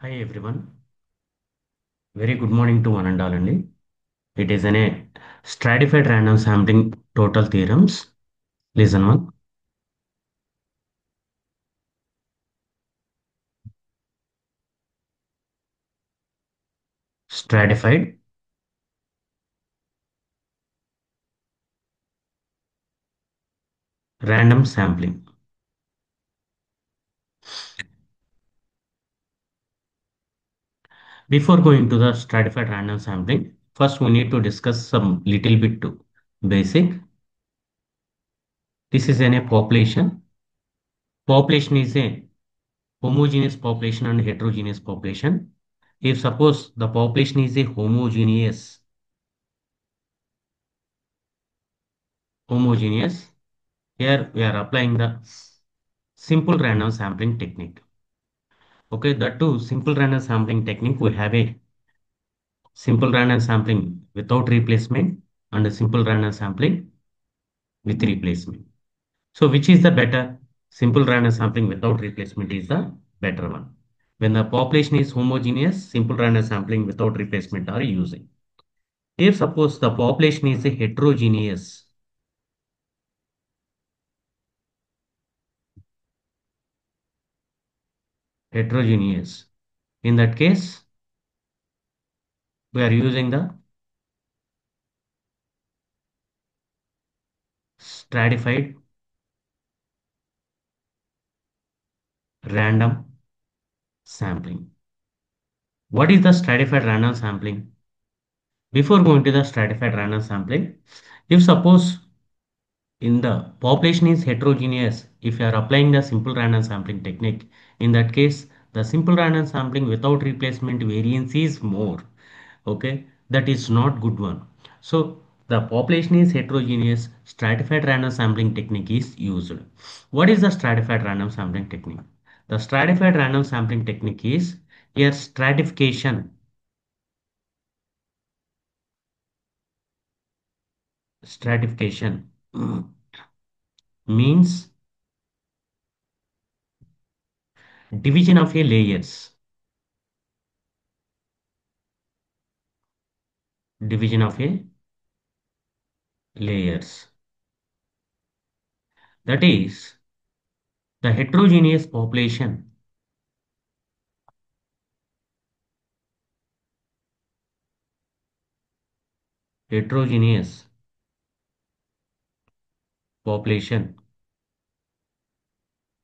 Hi everyone. Very good morning to one and all అండి. It is a stratified random sampling total theorems. Listen one. Stratified random sampling. Before going to the stratified random sampling, first we need to discuss some little bit to basic. This is a population. Population is a homogeneous population and heterogeneous population. If suppose the population is a homogeneous, here we are applying the simple random sampling technique. Okay, that too, simple random sampling technique, we have a simple random sampling without replacement and a simple random sampling with replacement. So which is the better? Simple random sampling without replacement is the better one. When the population is homogeneous, simple random sampling without replacement are using. If suppose the population is a heterogeneous, in that case, we are using the stratified random sampling. What is the stratified random sampling? Before going to the stratified random sampling, if suppose in the population is heterogeneous, if you are applying the simple random sampling technique, in that case, the simple random sampling without replacement variance is more. Okay, that is not good one. So the population is heterogeneous, stratified random sampling technique is used. What is the stratified random sampling technique? The stratified random sampling technique is here stratification means division of a division of a layers. That is the heterogeneous population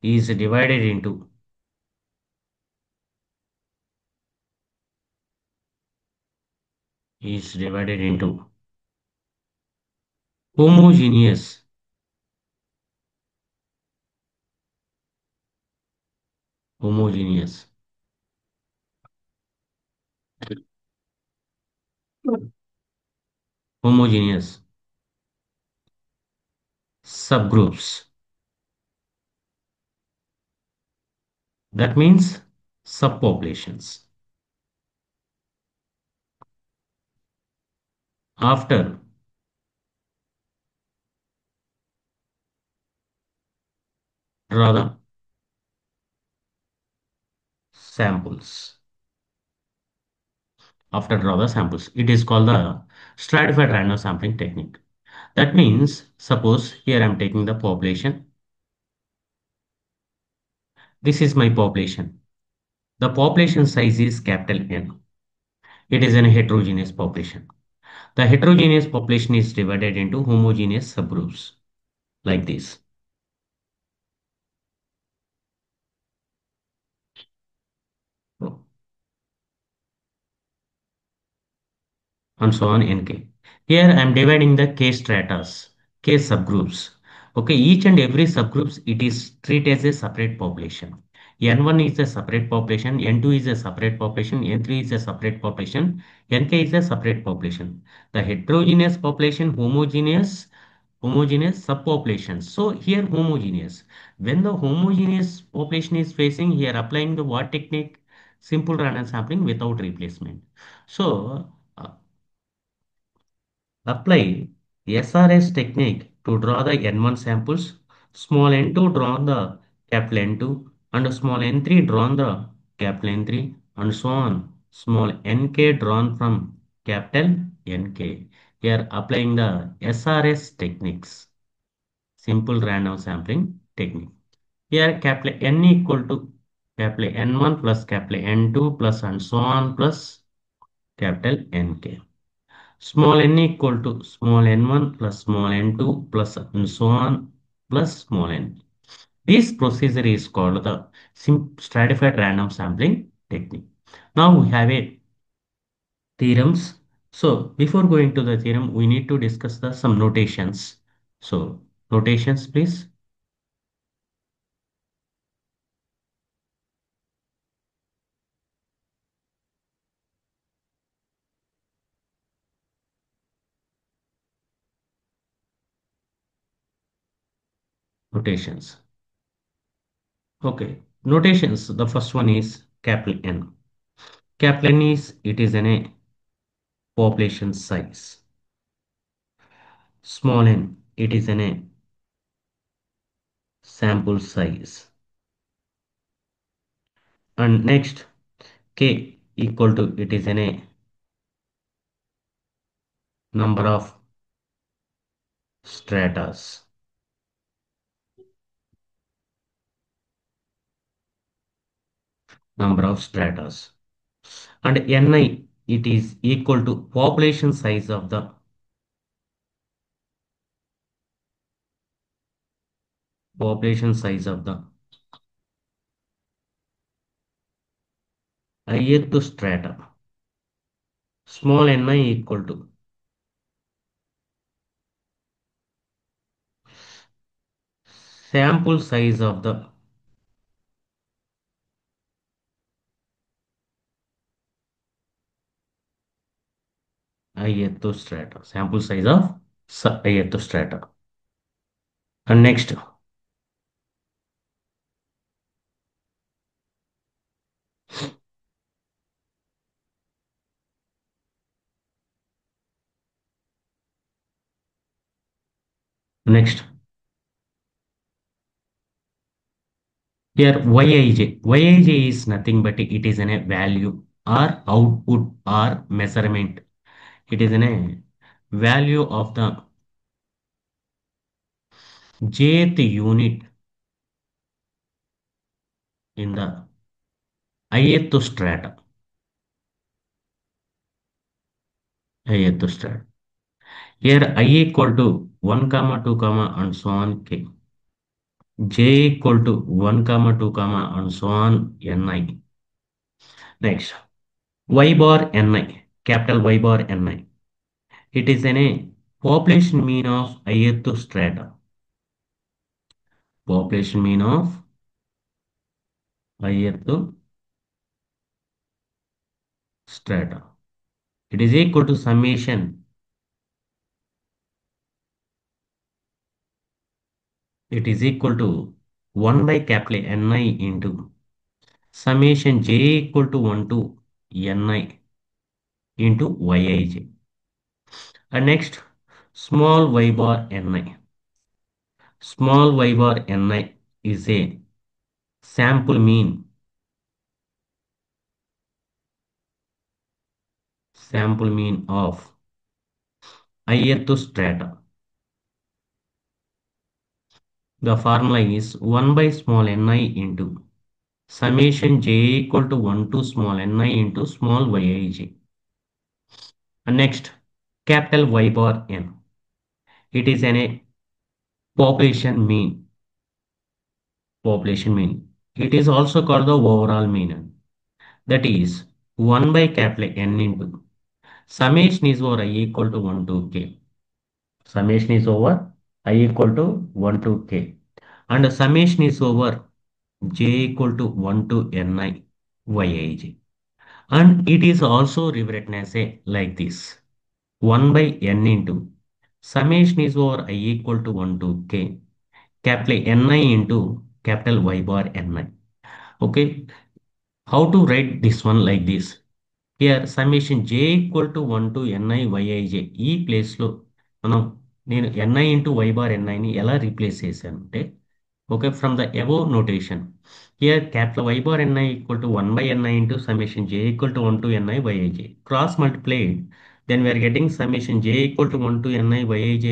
is divided into is divided into homogeneous homogeneous homogeneous subgroups. That means subpopulations. After draw the samples. After draw the samples, it is called the stratified random sampling technique. That means suppose here I am taking the population. This is my population. The population size is capital N. It is a heterogeneous population. The heterogeneous population is divided into homogeneous subgroups like this. And so on nk. Here I am dividing the k stratas, k subgroups. Okay, each and every subgroups it is treated as a separate population. N1 is a separate population, N2 is a separate population, N3 is a separate population, Nk is a separate population. The heterogeneous population, homogeneous subpopulations. So here homogeneous. When the homogeneous population is facing here applying the what technique? Simple random sampling without replacement. So apply SRS technique to draw the N1 samples, small n2 draw the capital N2 and small n3 drawn the capital N3 and so on. Small nk drawn from capital NK. Here applying the SRS techniques, simple random sampling technique. Here capital N equal to capital N1 plus capital N2 plus and so on plus capital NK. Small n equal to small n1 plus small n2 plus and so on plus small n. This procedure is called the stratified random sampling technique. Now we have a theorems. So before going to the theorem, we need to discuss the some notations. So notations, please. Notations. Okay. Notations. The first one is capital N. Capital N is it is an a population size. Small n it is an a sample size. And next k equal to it is an a number of stratas. Number of stratas. And ni it is equal to population size of the population size of the ith strata. Small ni equal to sample size of the ith strata. Sample size of ith strata. And next here Yij is nothing but it is a value or output or measurement. It is a value of the jth unit in the ith strata. Ith strata. Here I equal to 1 comma 2 comma and so on k. J equal to 1 comma 2 comma and so on ni. Next y bar ni, capital Y bar ni. It is a population mean of ith strata. Population mean of ith strata. It is equal to summation. It is equal to 1 by capital Ni into summation j equal to 1 to Ni into Yij. And next, small y bar Ni. Small y bar Ni is a sample mean. Sample mean of ith strata. The formula is 1 by small ni into summation j equal to 1 to small ni into small yij. And next, capital Y bar n. It is a population mean. Population mean. It is also called the overall mean. That is 1 by capital N into summation is over I equal to 1 to k. Summation is over I equal to 1 to k. And the summation is over j equal to 1 to ni yij. And it is also rewritten as a like this 1 by n into summation is over I equal to 1 to k capital Ni into capital Y bar Ni. Okay, how to write this one like this? Here summation j equal to 1 to Ni Yij ఈ place లో మనం నేను Ni into Y bar Ni ని ఎలా replace చేశాను అంటే Okay, from the above notation. Here capital Y bar Ni equal to 1 by Ni into summation j equal to 1 to Ni by Ij. Cross multiplied, then we are getting summation j equal to 1 to Ni by Ij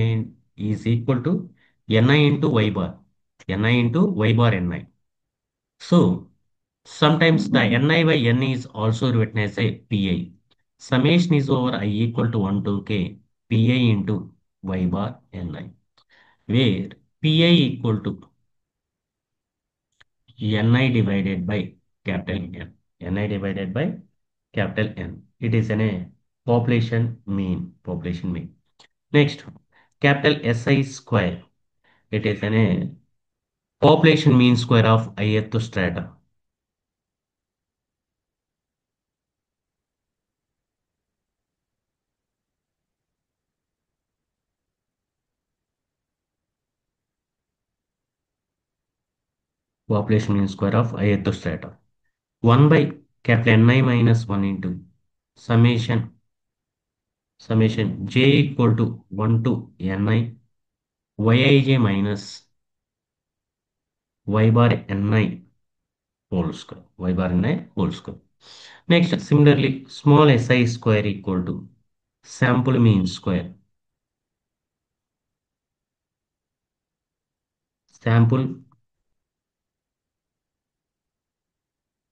is equal to Ni into Y bar. Ni into Y bar Ni. So sometimes the Ni by N is also written as a Pi. Summation is over I equal to 1 to K Pi into Y bar Ni, where Pi equal to Ni divided by capital N. Ni divided by capital N. It is an a population mean. Population mean. Next, capital Si square. It is an a population mean square of ith strata. Population mean square of ith strata. 1 by capital Ni minus 1 into summation j equal to 1 to Ni Yij minus Y bar Ni whole square. Y bar Ni whole square. Next, similarly, small si square equal to sample mean square. Sample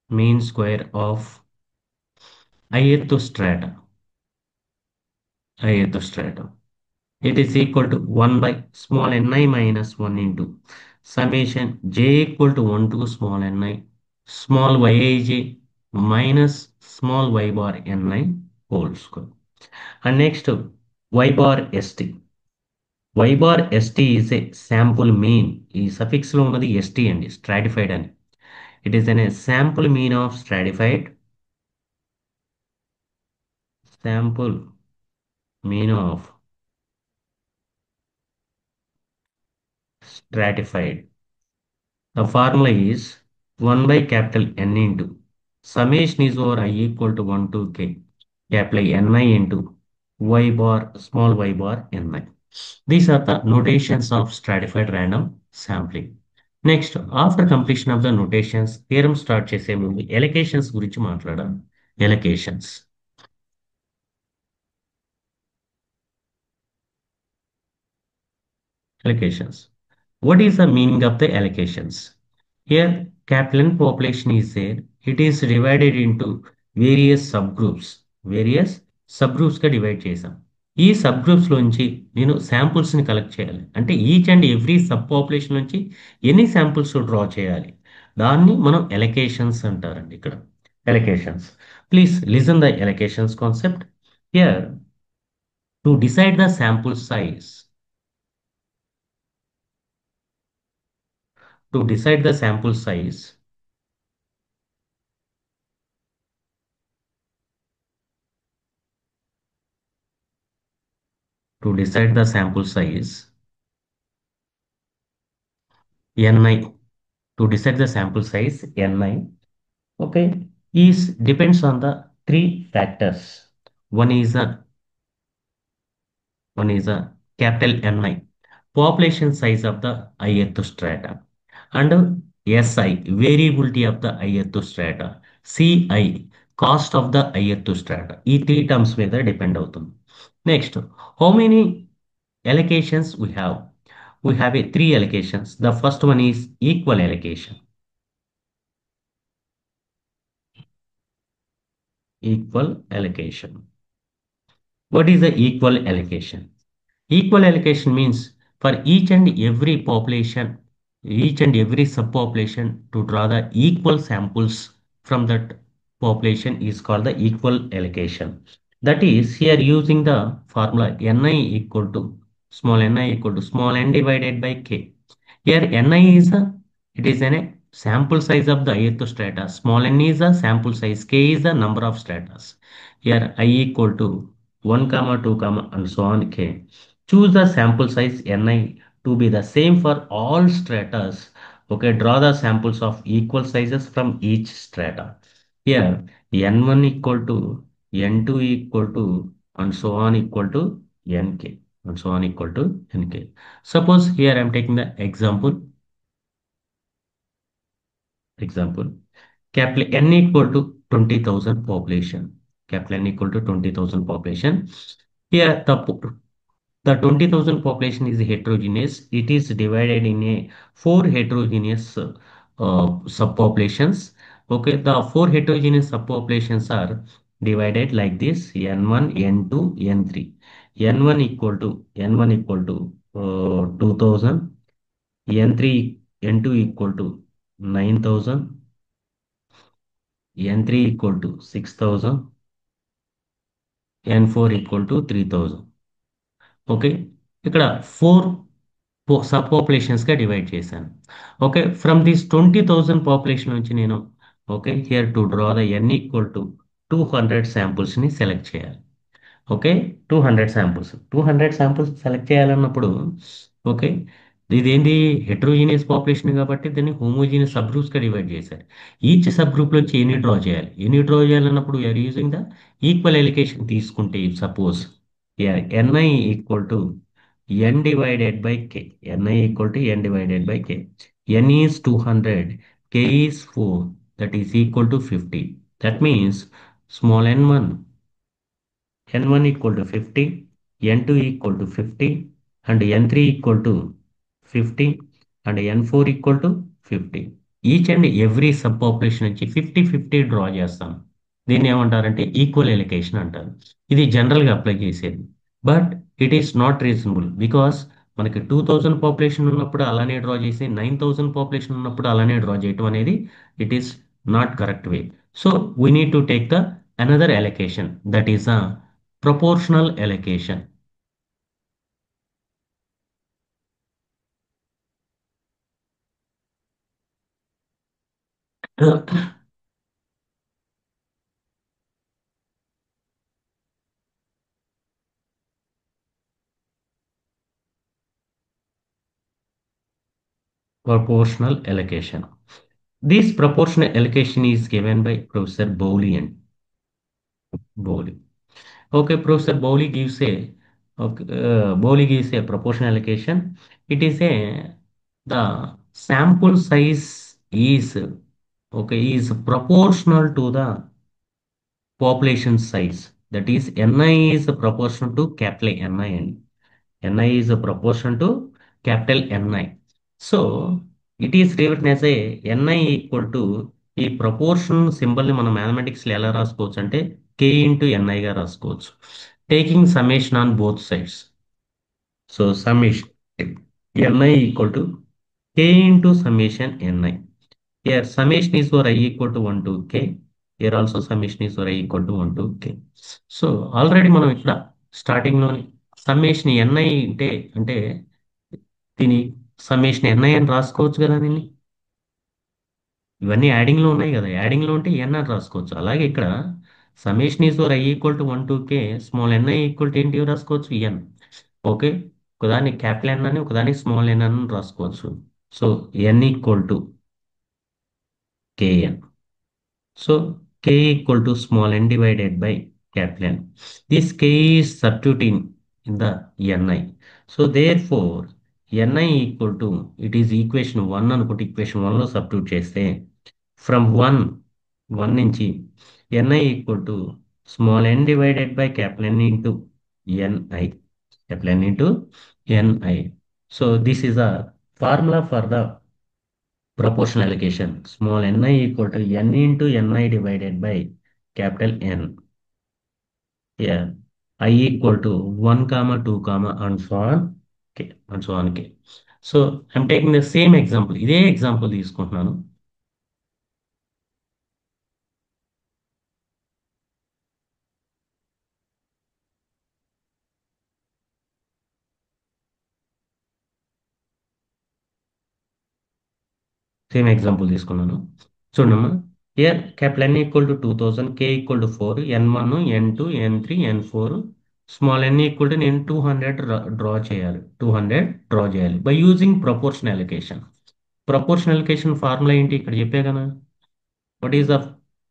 mean square of ith strata. Ith strata. It is equal to 1 by small ni minus 1 into summation j equal to 1 to small ni small yij minus small y bar ni whole square. And next, y bar st. Y bar st is a sample mean. ఈ suffix లో ఉన్నది st అండి, stratified అని. It is a sample mean of sample mean of stratified. The formula is 1 by capital N into summation is over I equal to 1 to K capital Ni into Y bar small y bar Ni. These are the notations of stratified random sampling. Next, after completion of the notations, theorem start చేసే ముందు allocations గురించి మాట్లాడాలి. Allocations. Allocations. What is the meaning of the allocations? Here, capital population is there. It is divided into various subgroups. Various subgroups గా divide చేసాం. ఈ sub groups లోంచి నేను samples ని కలెక్ట్ చేయాలి. అంటే each and every sub population నుంచి ఎన్ని శాంపుల్స్ డ్రా చేయాలి. దాన్ని మనం ఎలకేషన్స్ అంటారండి ఇక్కడ. Allocations. Please listen the allocations concept. Here to decide the sample size. To decide the sample size, to decide the sample size, Ni, to decide the sample size, Ni, okay, is depends on the three factors. One is a one is a capital Ni, population size of the ith strata, and Si, variability of the ith strata, Ci, cost of the ith strata. ఈ three terms మీద depend అవుతుంది. Next, how many allocations we have? We have a three allocations. The first one is equal allocation. Equal allocation. What is the equal allocation? Equal allocation means for each and every population, each and every subpopulation, to draw the equal samples from that population is called the equal allocation. That is, here using the formula Ni equal to small n divided by k. Here Ni is it is a sample size of the ith strata. Small n is a sample size. K is the number of stratas. Here I equal to 1 comma 2 comma and so on k. Choose the sample size Ni to be the same for all stratas. Okay, draw the samples of equal sizes from each strata. Here n1 equal to n2 equal to and so on equal to nk and so on equal to nk. Suppose here I am taking the example Example, capital N equal to 20,000 population. Capital N equal to 20,000 population. Here, the 20,000 population is heterogeneous. It is divided in a four heterogeneous subpopulations. Okay, the four heterogeneous subpopulations are divided like this: N1, N2, N3. N1 equal to 2,000. N3, N2 equal to 9,000. N3 equal to 6,000. N4 equal to 3,000. Okay, ఇక్కడ four sub పాపులేషన్స్గా divide చేశాను. Okay, from this 20,000 population నుంచి నేను okay here to draw the N equal to 200 శాంపుల్స్ని select చేయాలి. Okay, 200 samples select చేయాలన్నప్పుడు okay ఇదేంటి heterogeneous population కాబట్టి దీన్ని హోమోజీనియస్ సబ్ గ్రూప్స్గా డివైడ్ చేశారు. ఈచ్ సబ్ గ్రూప్ నుంచి ఎన్ని డ్రా చేయాలి, ఎన్ని డ్రా చేయాలన్నప్పుడు you're using the equal allocation తీసుకుంటే suppose N I equal to N divided by K. NI equal to N divided by k. N is 200, k is 4, that is equal to 50. That means small n1 n1 equal to 50, n2 equal to 50, and n3 equal to 50, and n4 equal to 50. Each and every sub population నుంచి 50-50 draw చేస్తాం. దీన్ని ఏమంటారంటే equal ఎలికేషన్ అంటారు. ఇది జనరల్గా apply చేసేది. But it is not reasonable because మనకి 2,000 population ఉన్నప్పుడు అలానే డ్రా చేసి 9,000 పాపులేషన్ ఉన్నప్పుడు అలానే డ్రా చేయటం అనేది it is not correct way. So we need to take the another allocation, that is a proportional allocation. Proportional allocation. This proportional allocation is given by Professor Boolean. Bowley. Okay, Professor Bowley gives a proportional allocation. It is a the sample size is okay is proportional to the population size. That is, Ni is proportional to capital Ni and Ni is a proportion to capital Ni. So it is written as a Ni equal to ఈ proportion సింబల్ని మనం మ్యాథమెటిక్స్లో ఎలా రాసుకోవచ్చు అంటే కే into ఎన్ఐగా రాసుకోవచ్చు, taking summation on both sides. So summation n i equal to k into summation n i. Here summation is for I equal to 1 to k. Here also summation is for I equal to 1 to k. So already మనం ఇక్కడ స్టార్టింగ్లోని summation NI అంటే దీని summation NI అని రాసుకోవచ్చు కదా దీన్ని. ఇవన్నీ యాడింగ్లో ఉన్నాయి కదా, యాడింగ్లో ఉంటే ఎన్ అని రాసుకోవచ్చు. అలాగే ఇక్కడ summation is for i equal to 1 to k, small NI equal to ఏంటి రాసుకోవచ్చు ఎన్. ఓకే, ఒకదాన్ని క్యాపిటల్ ఎన్ అని ఒకదాన్ని స్మాల్ ఎన్ అని రాసుకోవచ్చు. So n equal to k n. So k equal to small n divided by capital N. This k is substituting in the ni. So therefore ni equal to it is equation 1 అనుకుంటే equation 1 లో substitute చేస్తే from 1 నుంచి ni equal to small n divided by capital N into ni. Capital N into ni. So this is a formula for the proportional allocation. Small ni equal to n into ni divided by capital N. Here I equal to 1 comma 2 comma and so on k and so on k. So I'm taking the same example. ఇదే example తీసుకుంటున్నాను. Same example తీసుకున్నాను. చూడమ్మా, here capital N equal to 2,000, k equal to 4, n1, n2, n3, n4, small n equal to నేను 200 draw చేయాలి. 200 draw చేయాలి by using proportional allocation. Proportional allocation formula ఏంటి ఇక్కడ చెప్పే కదా. What is the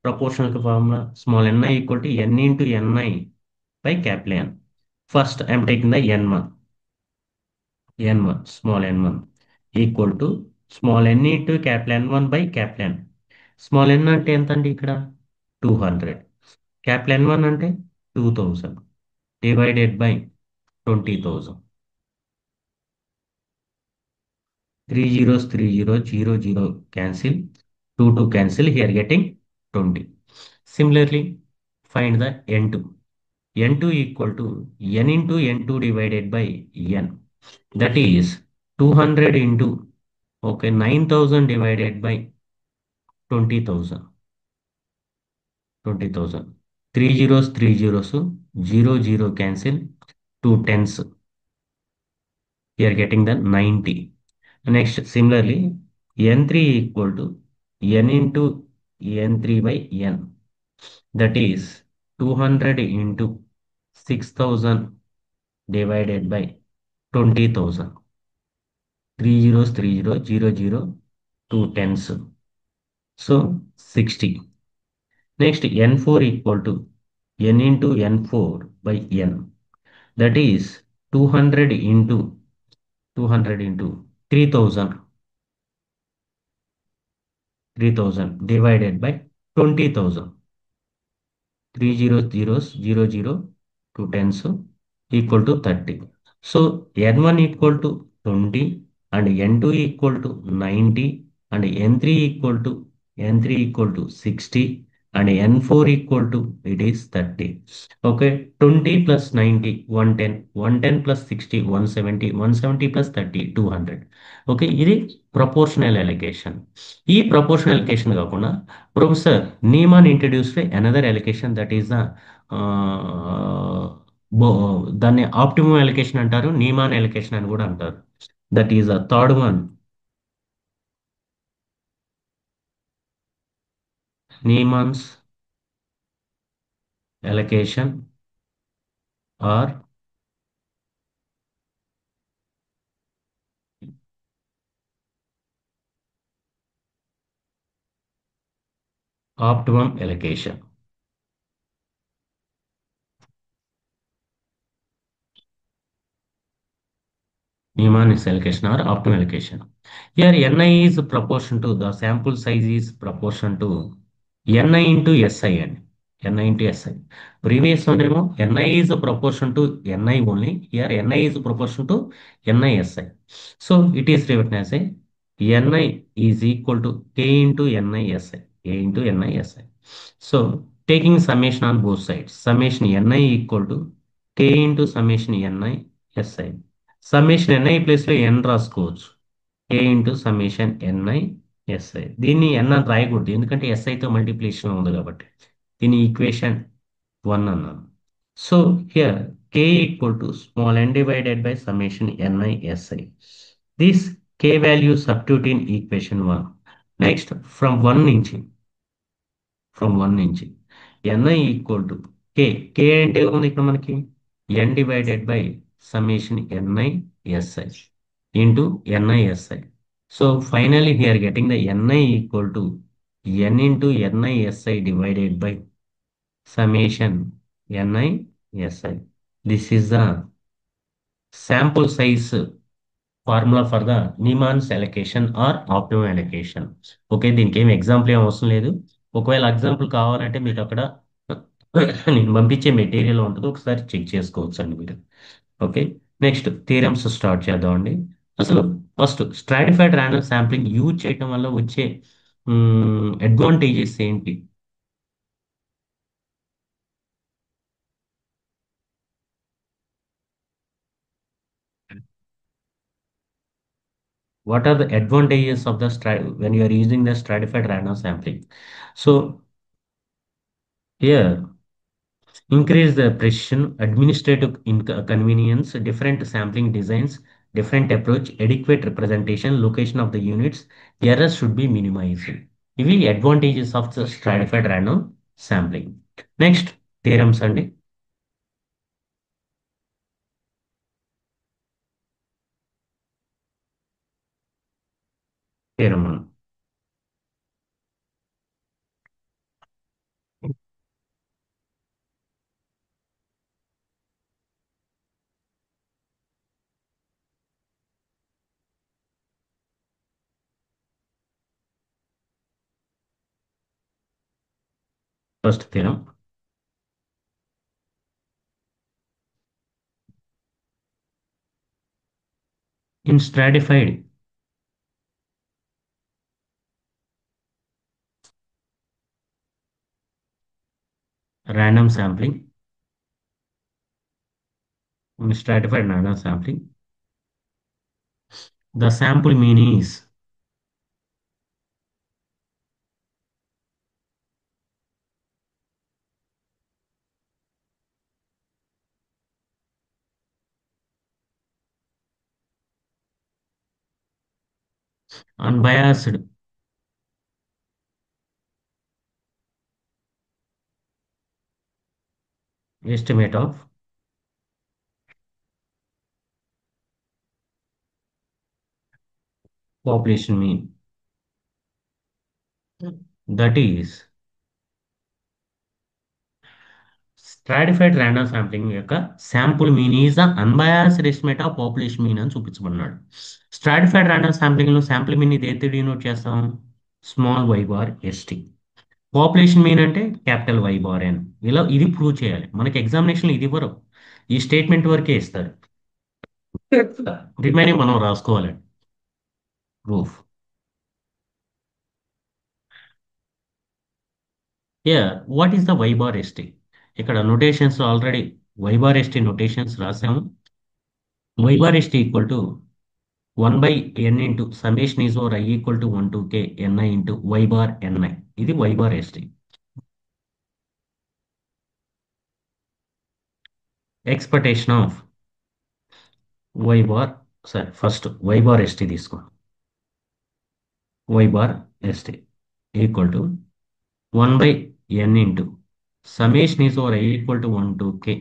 proportional formula? Small NI equal to N into N i by capital N. First I'm taking the n1 small n1 equal to small n into capital N1 by capital N. Small N అంటే ఎంత అండి ఇక్కడ? 200. Capital N1 అంటే 2000 divided by 20,000. Three zeros, 3 zeros, 0 0 cancel, 2 2 cancel, here getting 20. Similarly, find the N2. N2 equal to N into N2 divided by N. That is 200 into, okay, 9,000 divided by 20,000. 20,000. Three zeros, 0 0 cancel, two tens. You are getting the 90. Next, similarly, N3 equal to N into N3 by N. That is 200 into 6,000 divided by 20,000. Three zeros, 3 zeros, 0 0, two tens. So 60. Next, N4 equal to N into N4 by N. That is 200 into 3,000. 3,000 divided by 20,000. Three zeros, 0 0, two tens equal to 30. So N1 equal to 20 and N2 equal to 90 and N3 equal to 60 and N4 equal to it is 30. Okay, 20 plus 90, 110, 110 plus 60, 170, 170 plus 30, 200. Okay, ఇది proportional allocation. ఈ proportional allocation కాకుండా Professor Niemann introduced another allocation, that is the దాన్ని optimum allocation అంటారు, Neyman allocation అని కూడా అంటారు. That is the third one, Neyman's allocation or optimum allocation. Newman is allocation or optimal allocation. Here Ni is proportion to the sample size is proportion to Ni into Si and Ni into Si. Previous one Ni is a proportion to Ni only. Here Ni is a proportion to NiSi. So it is written as a Ni is equal to K into NiSi. K into NiSi. So taking summation on both sides, summation Ni equal to K into summation NiSi. Summation NI ప్లేస్లో N రాసుకోవచ్చు. A into summation NI S i. దీన్ని n అని రాయకూడదు, ఎందుకంటే ఎస్ఐతో multiplication ఉంది కాబట్టి. దీని equation 1 అన్నాను. So here k equal to small n divided by summation NI S i. This k value substitute in equation 1. Next from 1 నుంచి n i equal to k. K అంటే ఉంది ఇక్కడ మనకి n divided by summation ni si into NiSi. So finally here getting the Ni equal to n into NiSi divided by summation NiSi. This is the sample size formula for the Niemann's allocation or optimum allocation. Okay, దీనికి ఏం example ఏం అవసరం లేదు. ఒకవేళ example కావాలంటే మీకు అక్కడ నేను పంపించే మెటీరియల్ ఉంటుంది, ఒకసారి చెక్ చేసుకోవచ్చు అండి మీరు. ఓకే, నెక్స్ట్ థీరమ్స్ స్టార్ట్ చేద్దామండి. అసలు first stratified random sampling use చేయటం వల్ల వచ్చే అడ్వాంటేజెస్ ఏంటి? What are the advantages of the when you are using the stratified random sampling? So here, increase the precision, administrative convenience, different sampling designs, different approach, adequate representation, location of the units, errors should be minimized. ఇవి advantages of the stratified random sampling. Next, theorems అండి. Theorem First theorem. In stratified random sampling, in stratified random sampling, the sample mean is unbiased estimate of population mean. That is stratified random sampling యొక్క sample mean is the unbiased estimate of population mean అని చూపించమన్నాడు. Stratified random sampling లో sample mean ఇది అయితే denote చేస్తాం small why bar S T. Population mean అంటే capital Y bar N. ఇలా ఇది ప్రూవ్ చేయాలి. మనకి ఎగ్జామినేషన్ ఇది ఇవ్వరు, ఈ స్టేట్మెంట్ వరకే ఇస్తారు. రిమైనింగ్ మనం రాసుకోవాలి. Proof. What is the Y bar S T? ఇక్కడ notations already Y bar S T notations రాసాము. Y bar ST equal to 1 by n into summation is over I equal to 1 to k ni into y bar ni. ఇది y bar st. Expectation of y bar, sorry, first y bar st తీసుకో. Y bar st equal to 1 by n into summation is over I equal to 1 to k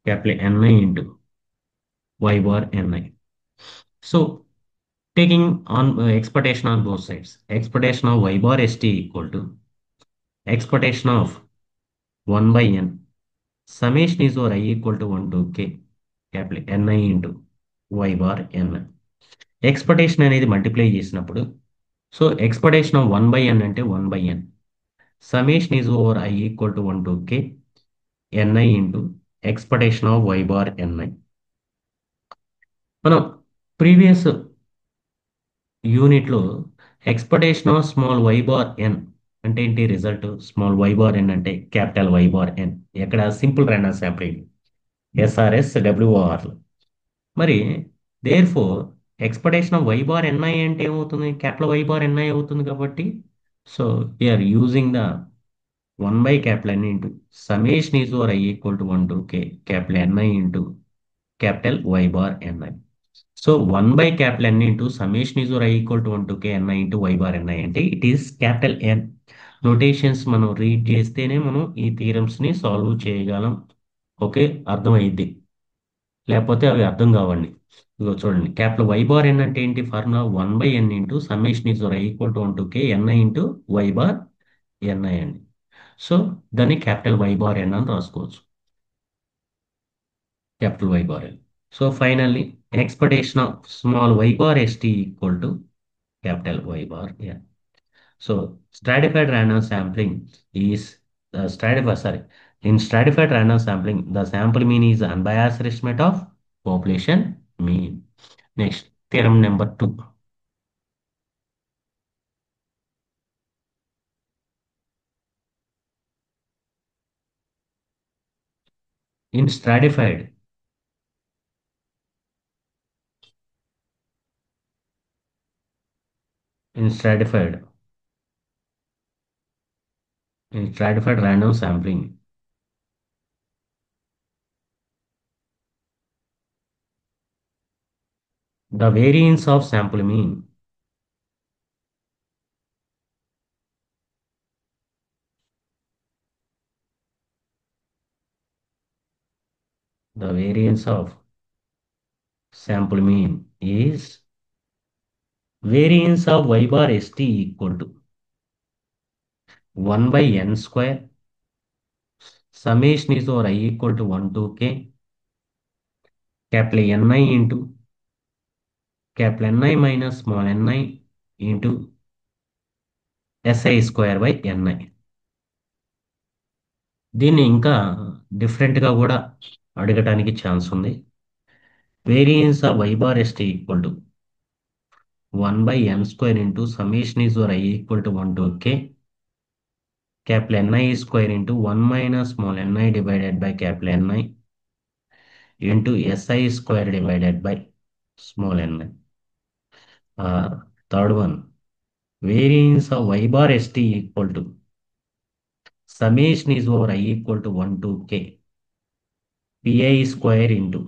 capital ni into y bar ni. So taking on expectation on both sides, expectation of y bar st equal to expectation of 1 by n summation is over I equal to 1 to k capital ni into y bar n. Expectation అనేది multiply చేసినప్పుడు, so expectation of 1/n అంటే 1/n, summation is over I equal to 1 to k ni into expectation of y bar ni. మనం previous యూనిట్లో expectation of small why bar N అంటే ఏంటి, result small why bar N అంటే capital Y bar N. ఎక్కడ simple random sampling SRS W R. మరి therefore expectation of why bar N I అంటే ఏమవుతుంది, capital Y bar NI అవుతుంది. కాబట్టి so we're using the 1 by capital N into summation is over I equal to 1 to k capital Ni into capital Y bar Ni. So 1 by capital N into summation is over I equal to 1 to k Ni into Y bar Ni అంటే it is capital N. Notations మనం read చేస్తేనే మనం ఈ థీరమ్స్ని solve చేయగలం. Okay, అర్థమైద్ది, లేకపోతే అవి అర్థం కావండి. ఇదిగో చూడండి, క్యాపిటల్ వై బార్ ఎన్ అంటే ఏంటి, formula 1/n into summation is equal to 1 to K NI into why bar N i అండి. సో దాన్ని క్యాపిటల్ వై బార్ ఎన్ అని రాసుకోవచ్చు, capital Y bar N. So finally expectation of small why bar ST equal to capital Y bar N. So stratified random sampling is in stratified random sampling, the sample mean is unbiased estimate of population mean. Next, theorem number 2. In stratified in stratified in stratified random sampling, the variance of sample mean the variance of sample mean is variance of y bar st equal to 1 by n square summation is over I equal to 1 to k capital Ni into capital Ni minus small ni into Si square by Ni. దీన్ని ఇంకా డిఫరెంట్గా కూడా అడగటానికి chance ఉంది. Variance of y bar st equal to 1 by n square into summation is or I equal to 1 to k capital Ni square into 1 minus small ni divided by capital Ni into Si square divided by small ni. Third one, variance of y bar st equal to summation is over I equal to 1 to k pi square into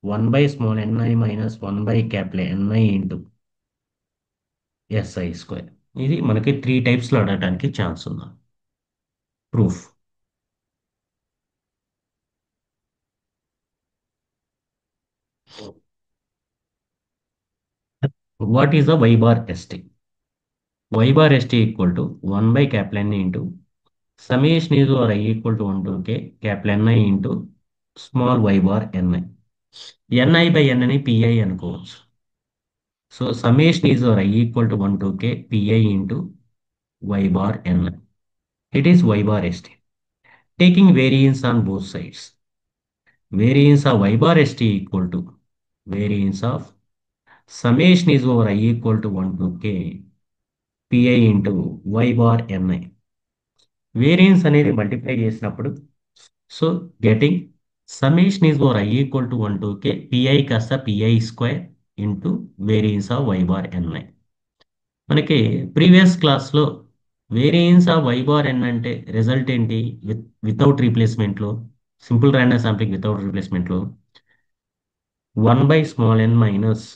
1 by small ni minus 1 by capital Ni into Si square. ఇది మనకి three టైప్స్లో అడగడానికి chance ఉంది. Proof. What is the y bar st? Y bar st equal to 1 by capital N into summation is or I equal to 1 to k capital Ni into small y bar Ni. Ni by N అని pi అనుకోవచ్చు. So summation is or I equal to 1 to k pi into y bar Ni. It is y bar st. Taking variance on both sides. Variance of y bar st equal to variance of summation is over I equal to 1 to k pi into y bar Ni. Variance అనేది multiply చేసినప్పుడు so getting summation is over I equal to 1 to K P I కాస్త P I square into variance of why bar N I. మనకి previous క్లాస్లో variance of why bar N అంటే result ఏంటి without రీప్లేస్మెంట్లో, simple random sampling without రీప్లేస్మెంట్లో 1 by small N minus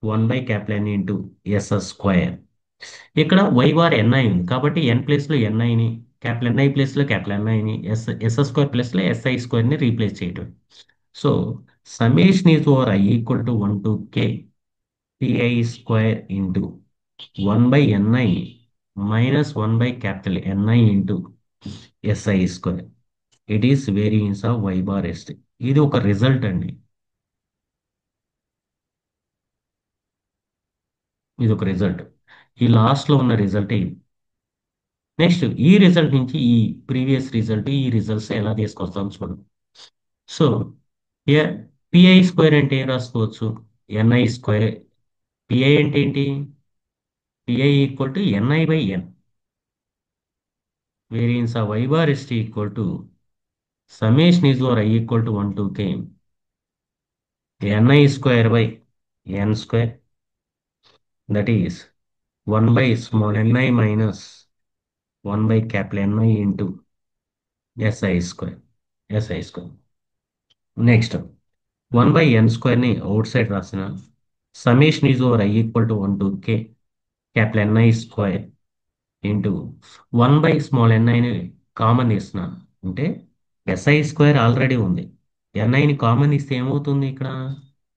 1 by capital N into SS square. ఇక్కడ Y bar N I ఉంది కాబట్టి N ప్లేస్లో ఎన్ఐని, క్యాపిటల్ ఎన్ఐ ప్లేస్లో క్యాపిటల్ ఎన్ఐని, ఎస్ఎస్ స్క్వేర్ ప్లేస్లో ఎస్ఐ స్క్వేర్ని రీప్లేస్ చేయటం. So summation is over I equal to 1 to K P I square into 1 by N I minus 1 by capital NI into SI square. It is variance of why bar S T. ఇది ఒక result అండి. ఇది ఒక result. ఈ లాస్ట్లో ఉన్న రిజల్టే ఇది. నెక్స్ట్ ఈ రిజల్ట్ నుంచి ఈ ప్రీవియస్ రిజల్ట్ ఈ రిజల్ట్స్ ఎలా తీసుకొస్తాం చూడండి. సో పిఐ స్క్వేర్ అంటే ఏం రాసుకోవచ్చు? NI square. పిఐ అంటే ఏంటి? P I equal to N I by N. Variance of why bar S T equal to summation is over I equal to 1 to K N I square by N square that is 1 by small NI minus 1 by capital NI into SI square. SI square. Next 1 by N స్క్వేర్ని outside రాసిన summation is over I equal to 1 to K capital N I square into 1 by small ఎన్ఐని common ఇస్తున్నాను అంటే SI square already ఉంది. ఎన్ఐని common ఇస్తే ఏమవుతుంది? ఇక్కడ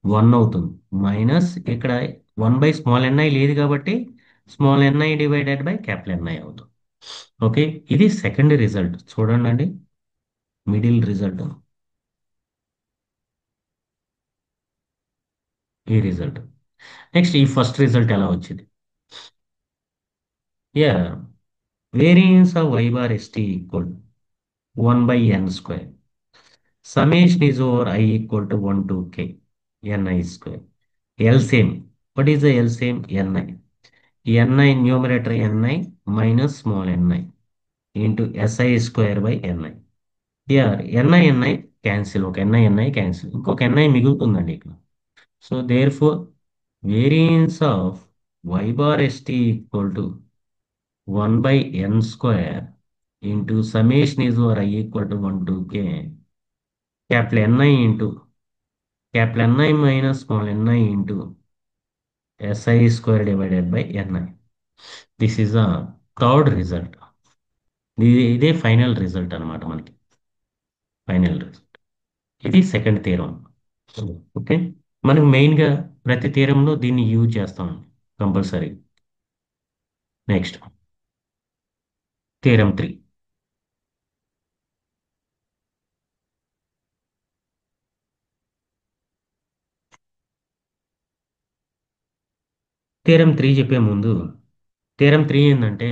1 అవుతుంది. Minus ఇక్కడ 1 బై స్మాల్ ఎన్ఐ లేదు కాబట్టి small n i divided by capital N i అవుతుంది. ఓకే, ఇది సెకండ్ రిజల్ట్. చూడండి అండి, మిడిల్ రిజల్ట్ ఈ రిజల్ట్. నెక్స్ట్ ఈ ఫస్ట్ రిజల్ట్ ఎలా వచ్చింది? Yeah, variance of why bar ST equal 1 by N square. Summation is over I equal to 1 to k ni square. LCM. What is the LCM? Ni. Ni numerator ni minus small ni into si square by ni. Here ni cancel. Okay, ni cancel. ఇంకొక ni మిగులుతుందండి ఇక్కడ. So therefore variance of y bar st equal to 1 by n square into summation is over I equal to 1 to k capital Ni into capital Ni minus small ni into Si square divided by Ni. This is a third result. ఇదే final result అనమాట మనకి. Final result. ఇది second theorem. Okay, మనం మెయిన్గా ప్రతి థీరంలో దీన్ని use చేస్తాం compulsory. Next theorem 3. Theorem 3 చెప్పే ముందు థీరం 3 ఏంటంటే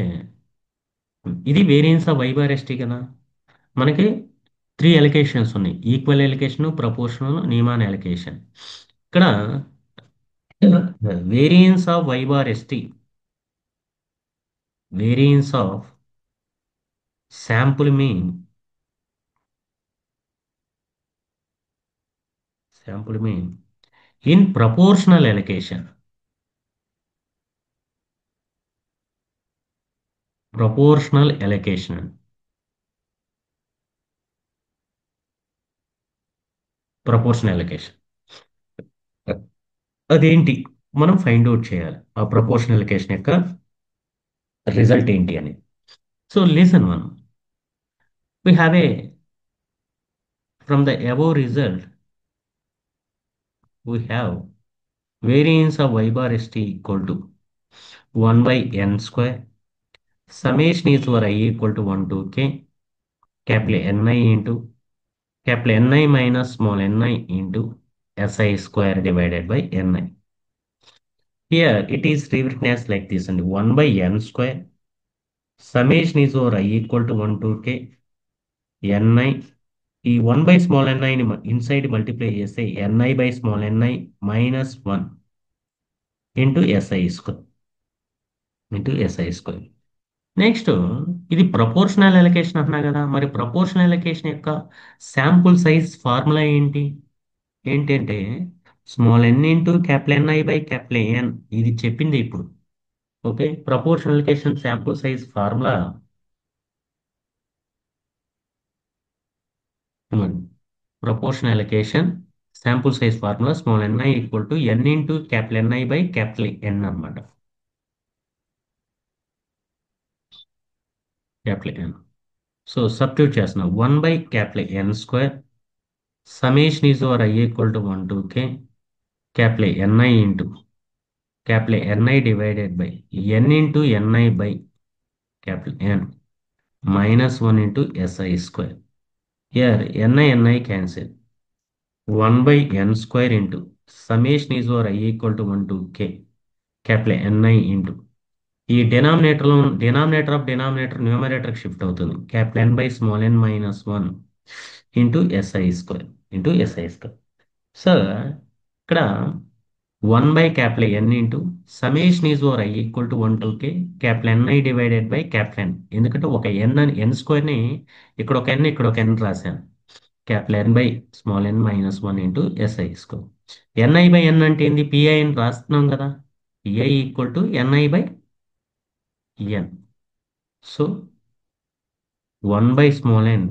ఇది variance of y bar ST కదా. మనకి త్రీ ఎలికేషన్స్ ఉన్నాయి: ఈక్వల్ ఎలికేషన్, ప్రపోర్షనల్, నీమాన్ ఎలికేషన్. ఇక్కడ variance of y bar S T, variance of sample mean, sample mean in proportional allocation, proportional allocation, proportional allocation అదేంటి మనం ఫైండ్ అవుట్ చేయాలి, ఆ ప్రపోర్షనల్ ఎలికేషన్ యొక్క result ఏంటి అని. So listen one, we have a, from the above result we have variance of y bar st equal to 1 by n square, summation is for I equal to 1 to k, capital Ni into capital Ni minus small ni into Si square divided by Ni. Here it is rewritten as like this, and 1 by n square, summation is over I equal to 1 to k, Ni, ఈ 1 by small ni ని inside multiply చేస్తే Ni by small ni minus 1 into SI square, into SI square. Next, ఇది proportional allocation అంటున్నా కదా, మరి proportional allocation యొక్క sample size formula ఏంటి? ఏంటంటే small N into capital NI by capital N, ఇది చెప్పింది ఇప్పుడు. Okay, proportional allocation sample size formula proportional allocation sample size formula small NI equal to N into capital NI by capital N అనమాట. Capital ఎన్. So substitute చేస్తున్నాం, 1 by capital N square, summation is over I equal to 1 to k, capital Ni into capital Ni divided by n into Ni by capital N minus 1 into Si square. Here Ni cancel. 1 by n square into summation is over I equal to 1 to k, capital Ni into ఈ denominator of denominator numerator shift అవుతుంది, capital N by small N minus 1 into SI square, into SI square. So ఇక్కడ 1 by capital N into summation is over I equal to 1 to k, capital Ni divided by capital N. ఎందుకంటే ఒక n అని n square ని ఇక్కడ ఒక n ఇక్కడ ఒక n రాశాను, capital n by small n minus 1 into SI square. ni by n అంటే ఏంది, పిఐ అని రాస్తున్నాం కదా, pi equal to ni by n. So 1 by small n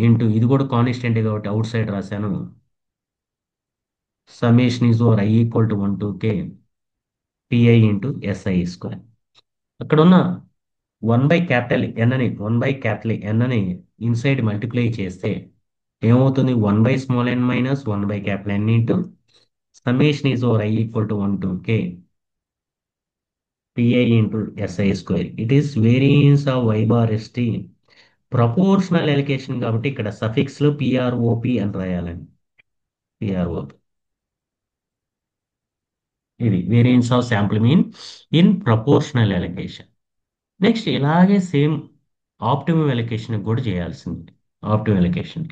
into, ఇది కూడా కాన్స్టెంట్ కాబట్టి అవుట్ సైడ్ రాశాను, summation is over I equal to 1 to k pi into SI square. అక్కడ ఉన్న 1 బై క్యాపిటల్ ఎన్ అని 1 బై క్యాపిటల్ ఎన్ అని ఇన్సైడ్ మల్టిప్లై చేస్తే ఏమవుతుంది, 1 by small N minus 1 by capital N into summation is over I equal to 1 to K P I into SI square. It is variance of why bar ST. Proportional allocation కాబట్టి ఇక్కడ suffix లో P R O P అని రాయాలండి, P R O P. ఇది variance of sample mean in proportional allocation. Next ఇలాగే same optimum allocation కూడా చేయాల్సింది. Optimum ఎలికేషన్,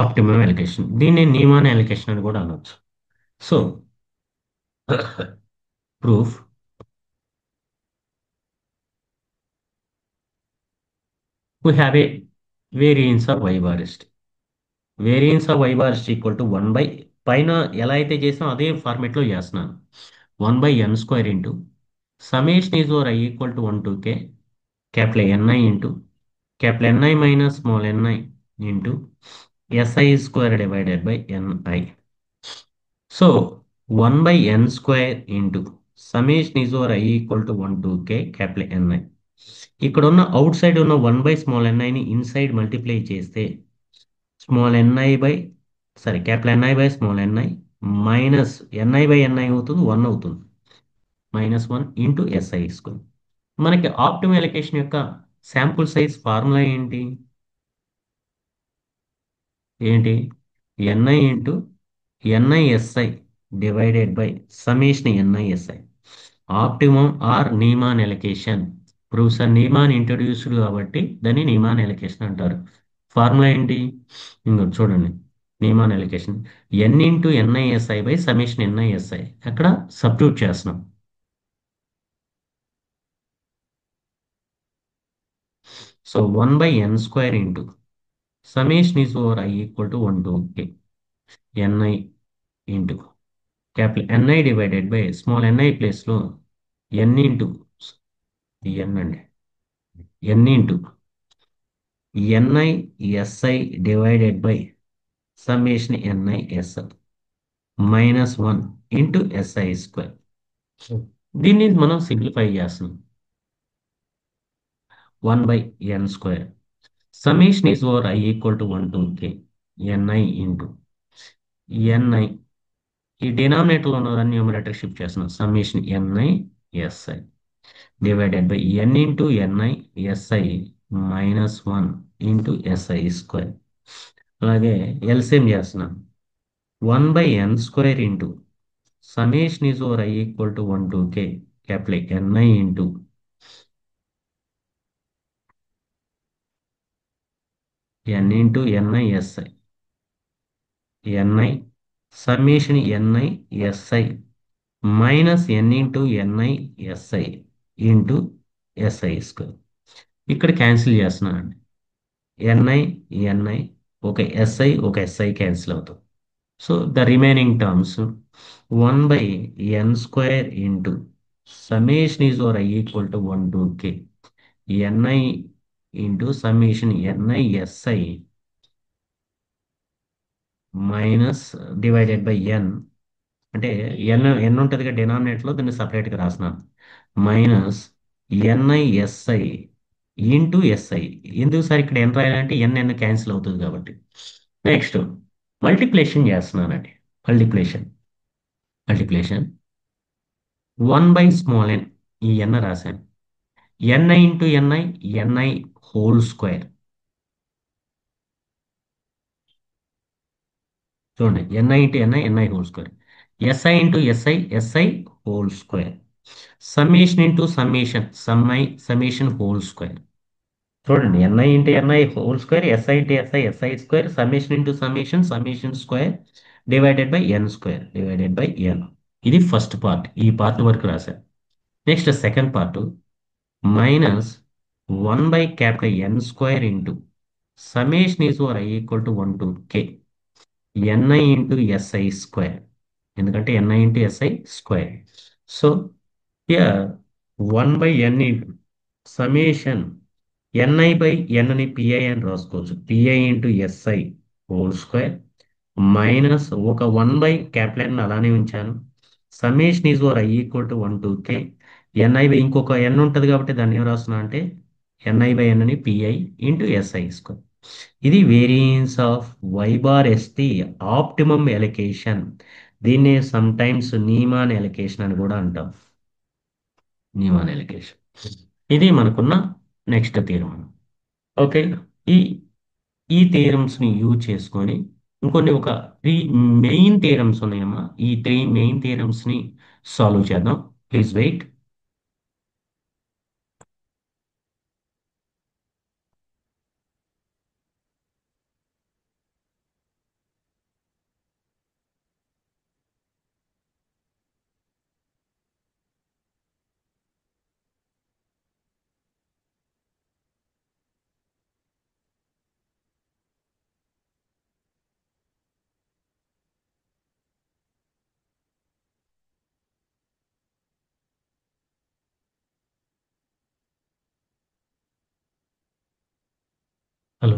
optimum allocation, దీన్ని నీమాన్ ఎలికేషన్ అని కూడా అనొచ్చు. So proof, we have a variance of y bar is variance of y bar is equal to 1 by, పైన ఎలా అయితే చేసాం అదే ఫార్మేట్లో చేస్తున్నాను, 1 by n square into summation is over I equal to 1 to k capital Ni into capital Ni minus small ni into SI square divided by Ni. So 1 by n square into summation is over I equal to 1 to K capital N i. ఇక్కడ ఉన్న outside ఉన్న 1 by small ఎన్ఐని inside multiply చేస్తే small n i by sorry capital NI by small NI minus n i by NI అవుతుంది 1 అవుతుంది. -1 into SI square. మనకి optimal allocation యొక్క sample size formula ఏంటి? ఏంటి? N I into ఎన్ఐఎస్ఐ divided by summation N I S I. Optimum or Neyman allocation. Professor Neyman introduced కాబట్టి దాన్ని Neyman allocation అంటారు. Formula ఏంటి? ఇంకో చూడండి. Neyman allocation N into N I S I by summation N I S I అక్కడ సబ్స్టిట్యూట్ చేస్తున్నాం. So 1 by N square into summation is over I equal to 1 to K NI into capital NI divided by small NI ప్లేస్లో N into N అండి N into NI SI divided by summation NI SI -1 into SI square. దీన్ని మనం simplify చేస్తున్నాం. 1 by N square summation is over I equal to 1 to K NI into NI ఈ డినామినేటర్లో ఉన్నదాన్ని numerator shift చేస్తున్నాం. Summation NI SI divided by N into NI SI -1 into SI square. అలాగే LCM చేస్తున్నాం. 1 by N square into summation is over I equal to 1 to K capital NI into N into NI SI NI summation NI SI -n into NI SI into SI square. ఇక్కడ cancel చేస్తున్నానండి. NI NI ఒక SI cancel అవుతుంది. So the remaining terms 1 by N square into summation is over I equal to 1 to K NI into summation NI SI minus divided by N అంటే N ఉంటుంది డినామినేటర్లో దీన్ని సపరేట్గా రాస్తున్నాను. -NISI into SI. ఎందుకు sir ఇక్కడ N రాయాలంటే N cancel అవుతుంది కాబట్టి. నెక్స్ట్ మల్టిప్లేషన్ చేస్తున్నానండి. Multiplication multiplication 1 by small N ఈ ఎన్ రాశాను. NI into NI NI whole square. చూడండి NI into NI NI whole square. SI into SI SI whole square. Summation into summation summation whole square. చూడండి NI into NI whole square SI into SI SI square summation into summation summation square divided by N square divided by ఎన్. ఇది first part. ఈ part వరకు రాశారు. Next second part -1 by capital N square into summation is over I equal to 1 to K NI into SI square. ఎందుకంటే NI into SI square. So here 1 by N into summation NI by ఎన్ని PI అని రాసుకోవచ్చు. PI into SI whole square minus ఒక 1 by capital N అలానే ఉంచాను. Summation is over I equal to 1 to K n i by ఇంకొక N ఉంటుంది కాబట్టి దాన్ని ఏం రాస్తున్నా అంటే ఎన్ఐ బై ఎన్ని పిఐ ఇంటూ ఎస్ఐ స్క్వేర్. ఇది variance of why bar ST optimum allocation. దీన్ని సమ్ టైమ్స్ నీమాన్ ఎలికేషన్ అని కూడా అంటాం. నీమాన్ ఎలికేషన్. ఇది మనకున్న నెక్స్ట్ థీరం. ఓకే. ఈ ఈ థియరమ్స్ని యూజ్ చేసుకొని ఇంకొన్ని ఒక 3 మెయిన్ థియరమ్స్ ఉన్నాయమ్మా. ఈ 3 మెయిన్ థియరమ్స్ని సాల్వ్ చేద్దాం. Please wait. Hello.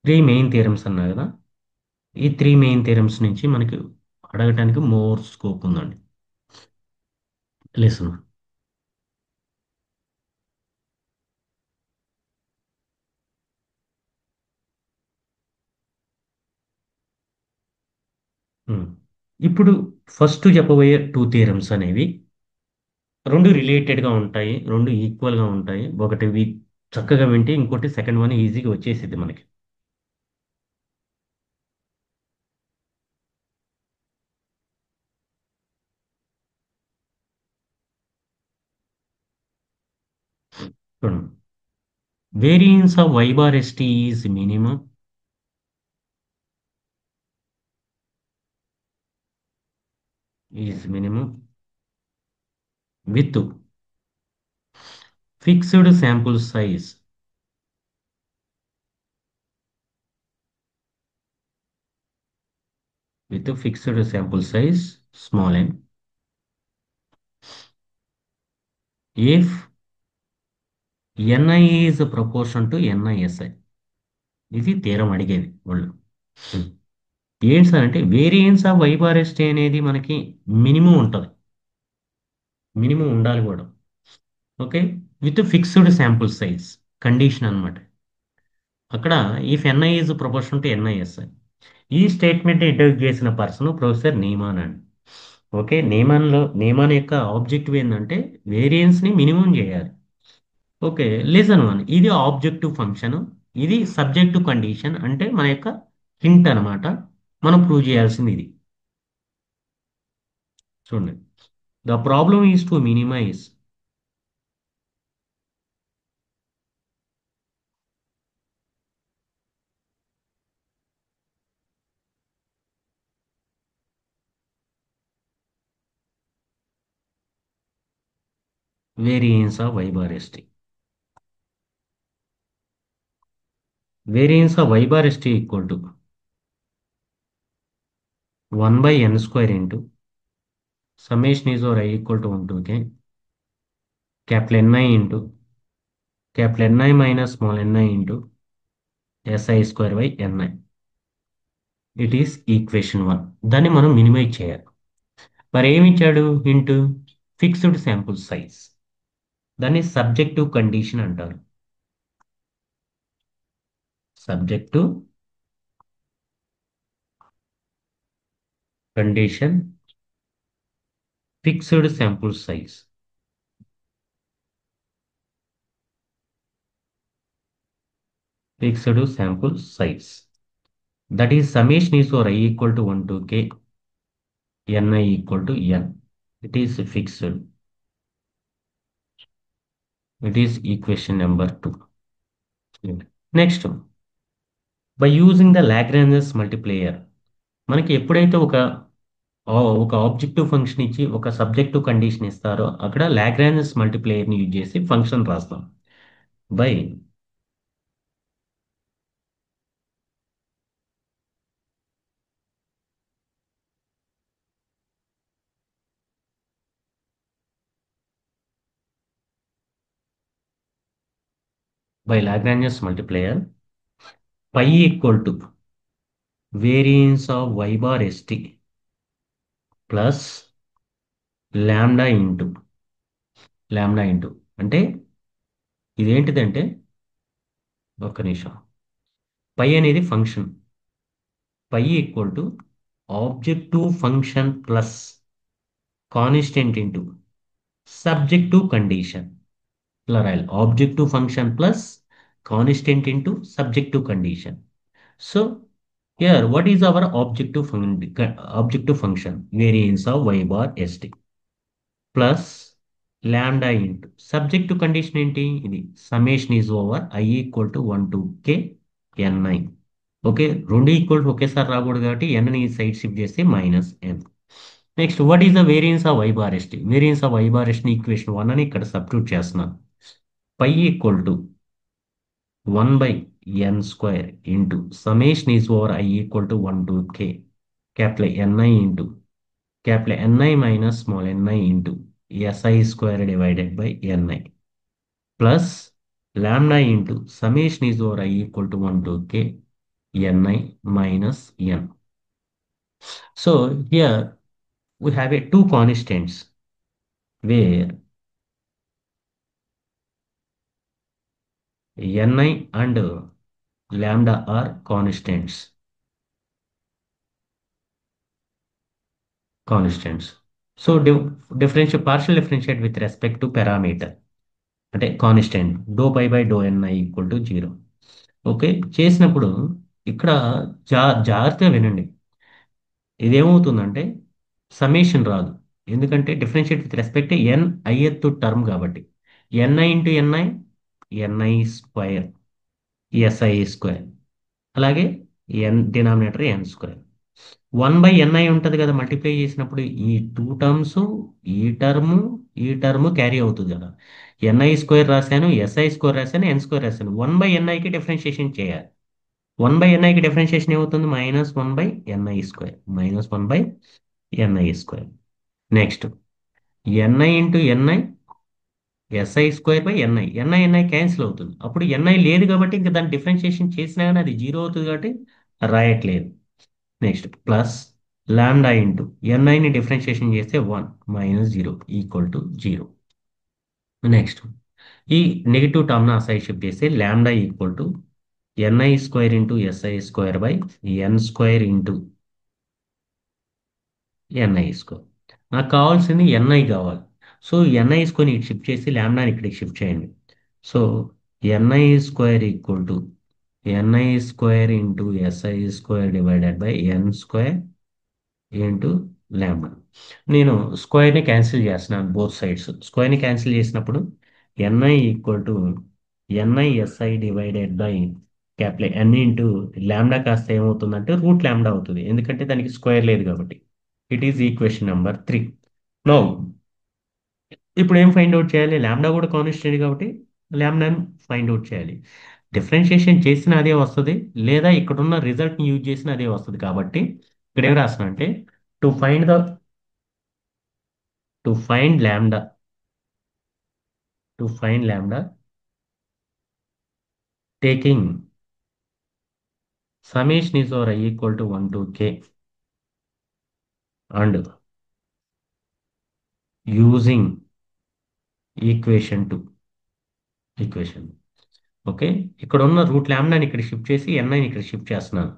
Three main theorems అన్నా కదా. ఈ త్రీ మెయిన్ థియరమ్స్ నుంచి మనకి అడగటానికి మోర్ స్కోప్ ఉందండి. లిసన్. ఇప్పుడు ఫస్ట్ చెప్పబోయే టూ థియరమ్స్ అనేవి రెండు రిలేటెడ్గా ఉంటాయి, రెండు ఈక్వల్గా ఉంటాయి. ఒకటి చక్కగా వింటే ఇంకోటి సెకండ్ వన్ ఈజీగా వచ్చేసిద్ది మనకి. చూడండి, variance of y bar st is minimum with fixed sample size, with fixed sample size small n, if ni is proportion to nisi. ఇది తీరం అడిగేది వాళ్ళు. Hmm. ఏంటి సార్ అంటే variance of y bar st అనేది మనకి మినిమం ఉంటుంది, minimum ఉండాలి కూడా. Okay, with fixed sample size condition అన్నమాట. అక్కడ if NI is proportion to n i s. ఈ స్టేట్మెంట్ ఇంట్రడ్యూస్ చేసిన పర్సన్ ప్రొఫెసర్ నీమాన్ అండి. ఓకే, నీమాన్ యొక్క ఆబ్జెక్టివ్ ఏంటంటే వేరియన్స్ని మినిమం చేయాలి. ఓకే, లిసన్ వన్, ఇది ఆబ్జెక్టివ్ ఫంక్షన్, ఇది సబ్జెక్టివ్ కండిషన్, అంటే మన యొక్క హింట్ అన్నమాట. మనం ప్రూవ్ చేయాల్సింది ఇది. చూడండి, the problem is to minimize variance of y bar st. Variance of y bar st equal to 1 by n square into summation is or I equal to 1 to k capital Ni into capital Ni minus small ni into si square by ni. It is equation one. దాన్ని మనం minimise చేయాలి. మరి ఏమి ఇచ్చాడు hint? Fixed sample size. దాన్ని subjective condition అంటారు. Subjective condition fixed sample size. Fixed sample size, that is summation is or I equal to 1 to k ni equal to n. It is fixed. It is equation number 2. Next, by using the Lagrange's multiplier. మనకి ఎప్పుడైతే ఒక objective function ఇచ్చి ఒక subjective condition ఇస్తారో అక్కడ Lagrange's మల్టిప్లేయర్ని use చేసి function రాస్తాం. By Lagrange's multiplier phi equal to variance of y bar st plus lambda into అంటే ఇదేంటిదంటే, ఒక్క నిమిషం, పై అనేది function, phi equal to objective function plus constant into subjective condition. ఇలా రాయాలి, objective function plus constant into subjective condition. So here what is our objective function? Variance of y bar st plus lambda into subjective condition ఏంటి? ఇది summation is over I equal to 1 to k ni. Okay, రెండు equal to ఒకేసారి రాకూడదు కాబట్టి n i side shift చేస్తే minus n. Next, what is the variance of y bar st? Variance of y bar st ని equation 1 అని ఇక్కడ substitute చేస్తున్నాను. Pi equal to 1 by n square into summation is over I equal to 1 to k capital Ni into capital Ni minus small ni into Si square divided by Ni plus lambda into summation is over I equal to 1 to k ni minus n. So here we have a two constants where ni and lambda are constants. Constants. So partial differentiate with respect to parameter అంటే constant డో π/డో ni equal to 0. Okay చేసినప్పుడు ఇక్కడ జాగ్రత్తగా వినండి. ఇదేమవుతుందంటే summation రాదు. ఎందుకంటే differentiate with respect ith term కాబట్టి ni into ni square square అలాగే డినామినేటర్ n స్క్వేర్ 1/ni ఉంటుంది కదా మల్టిప్లై చేసినప్పుడు ఈ టూ టర్మ్స్ ఈ టర్ము ఈ టర్మ్ క్యారీ అవుతుంది కదా ni స్క్వేర్ రాశాను స్క్వేర్ రాశాను n స్క్వేర్ రాశాను 1/niకి డిఫరెన్షియేషన్ చేయాలి 1/niకి డిఫరెన్షియేషన్ ఏమవుతుంది -1/ni square -1/ni square next ni into ni square by ni cancel అవుతుంది అప్పుడు ni లేదు కాబట్టి ఇంకా దాన్ని డిఫరెన్షియేషన్ చేసినా కానీ అది జీరో అవుతుంది కాబట్టి రాయట్లేదు నెక్స్ట్ ప్లస్ లాండా ఇంటూ ని డిఫరెన్షియేషన్ చేస్తే 1 - 0 ఈక్వల్ టు 0 నెక్స్ట్ ఈ నెగిటివ్ టర్మ్ అసైడ్ షిఫ్ట్ చేస్తే lambda equal to ni square into square by n square into ni square నాకు కావాల్సింది ni కావాలి సో ni స్క్వేర్ ఇటు షిఫ్ట్ చేసి లాండాని ఇక్కడికి షిఫ్ట్ చేయండి so ni square equal to ni square into square divided by n square into lambda నేను స్క్వేర్ని క్యాన్సిల్ చేస్తున్నాను బోత్ సైడ్స్ స్క్వేర్ని క్యాన్సిల్ చేసినప్పుడు ni equal to ni divided by capital n into lambda కాస్త ఏమవుతుందంటే రూట్ లాంబ్డా అవుతుంది ఎందుకంటే దానికి square లేదు కాబట్టి it is equation number 3. No ఇప్పుడు ఏం ఫైండ్ అవుట్ చేయాలి లాంబ్డా కూడా కాన్స్టెంట్ కాబట్టి లాంబ్డాని ఫైండ్ అవుట్ చేయాలి డిఫరెన్షియేషన్ చేసిన అదే వస్తుంది లేదా ఇక్కడ ఉన్న రిజల్ట్ని యూజ్ చేసిన అదే వస్తుంది కాబట్టి ఇక్కడ ఏం రాస్తున్నా అంటే to find the to find lambda to find lambda taking summation is or I equal to 1 to k and using equation 2 equation okay ఇక్కడ ఉన్న రూట్ ల్యాండాని ఇక్కడ షిఫ్ట్ చేసి ni ఇక్కడ షిఫ్ట్ చేస్తున్నాను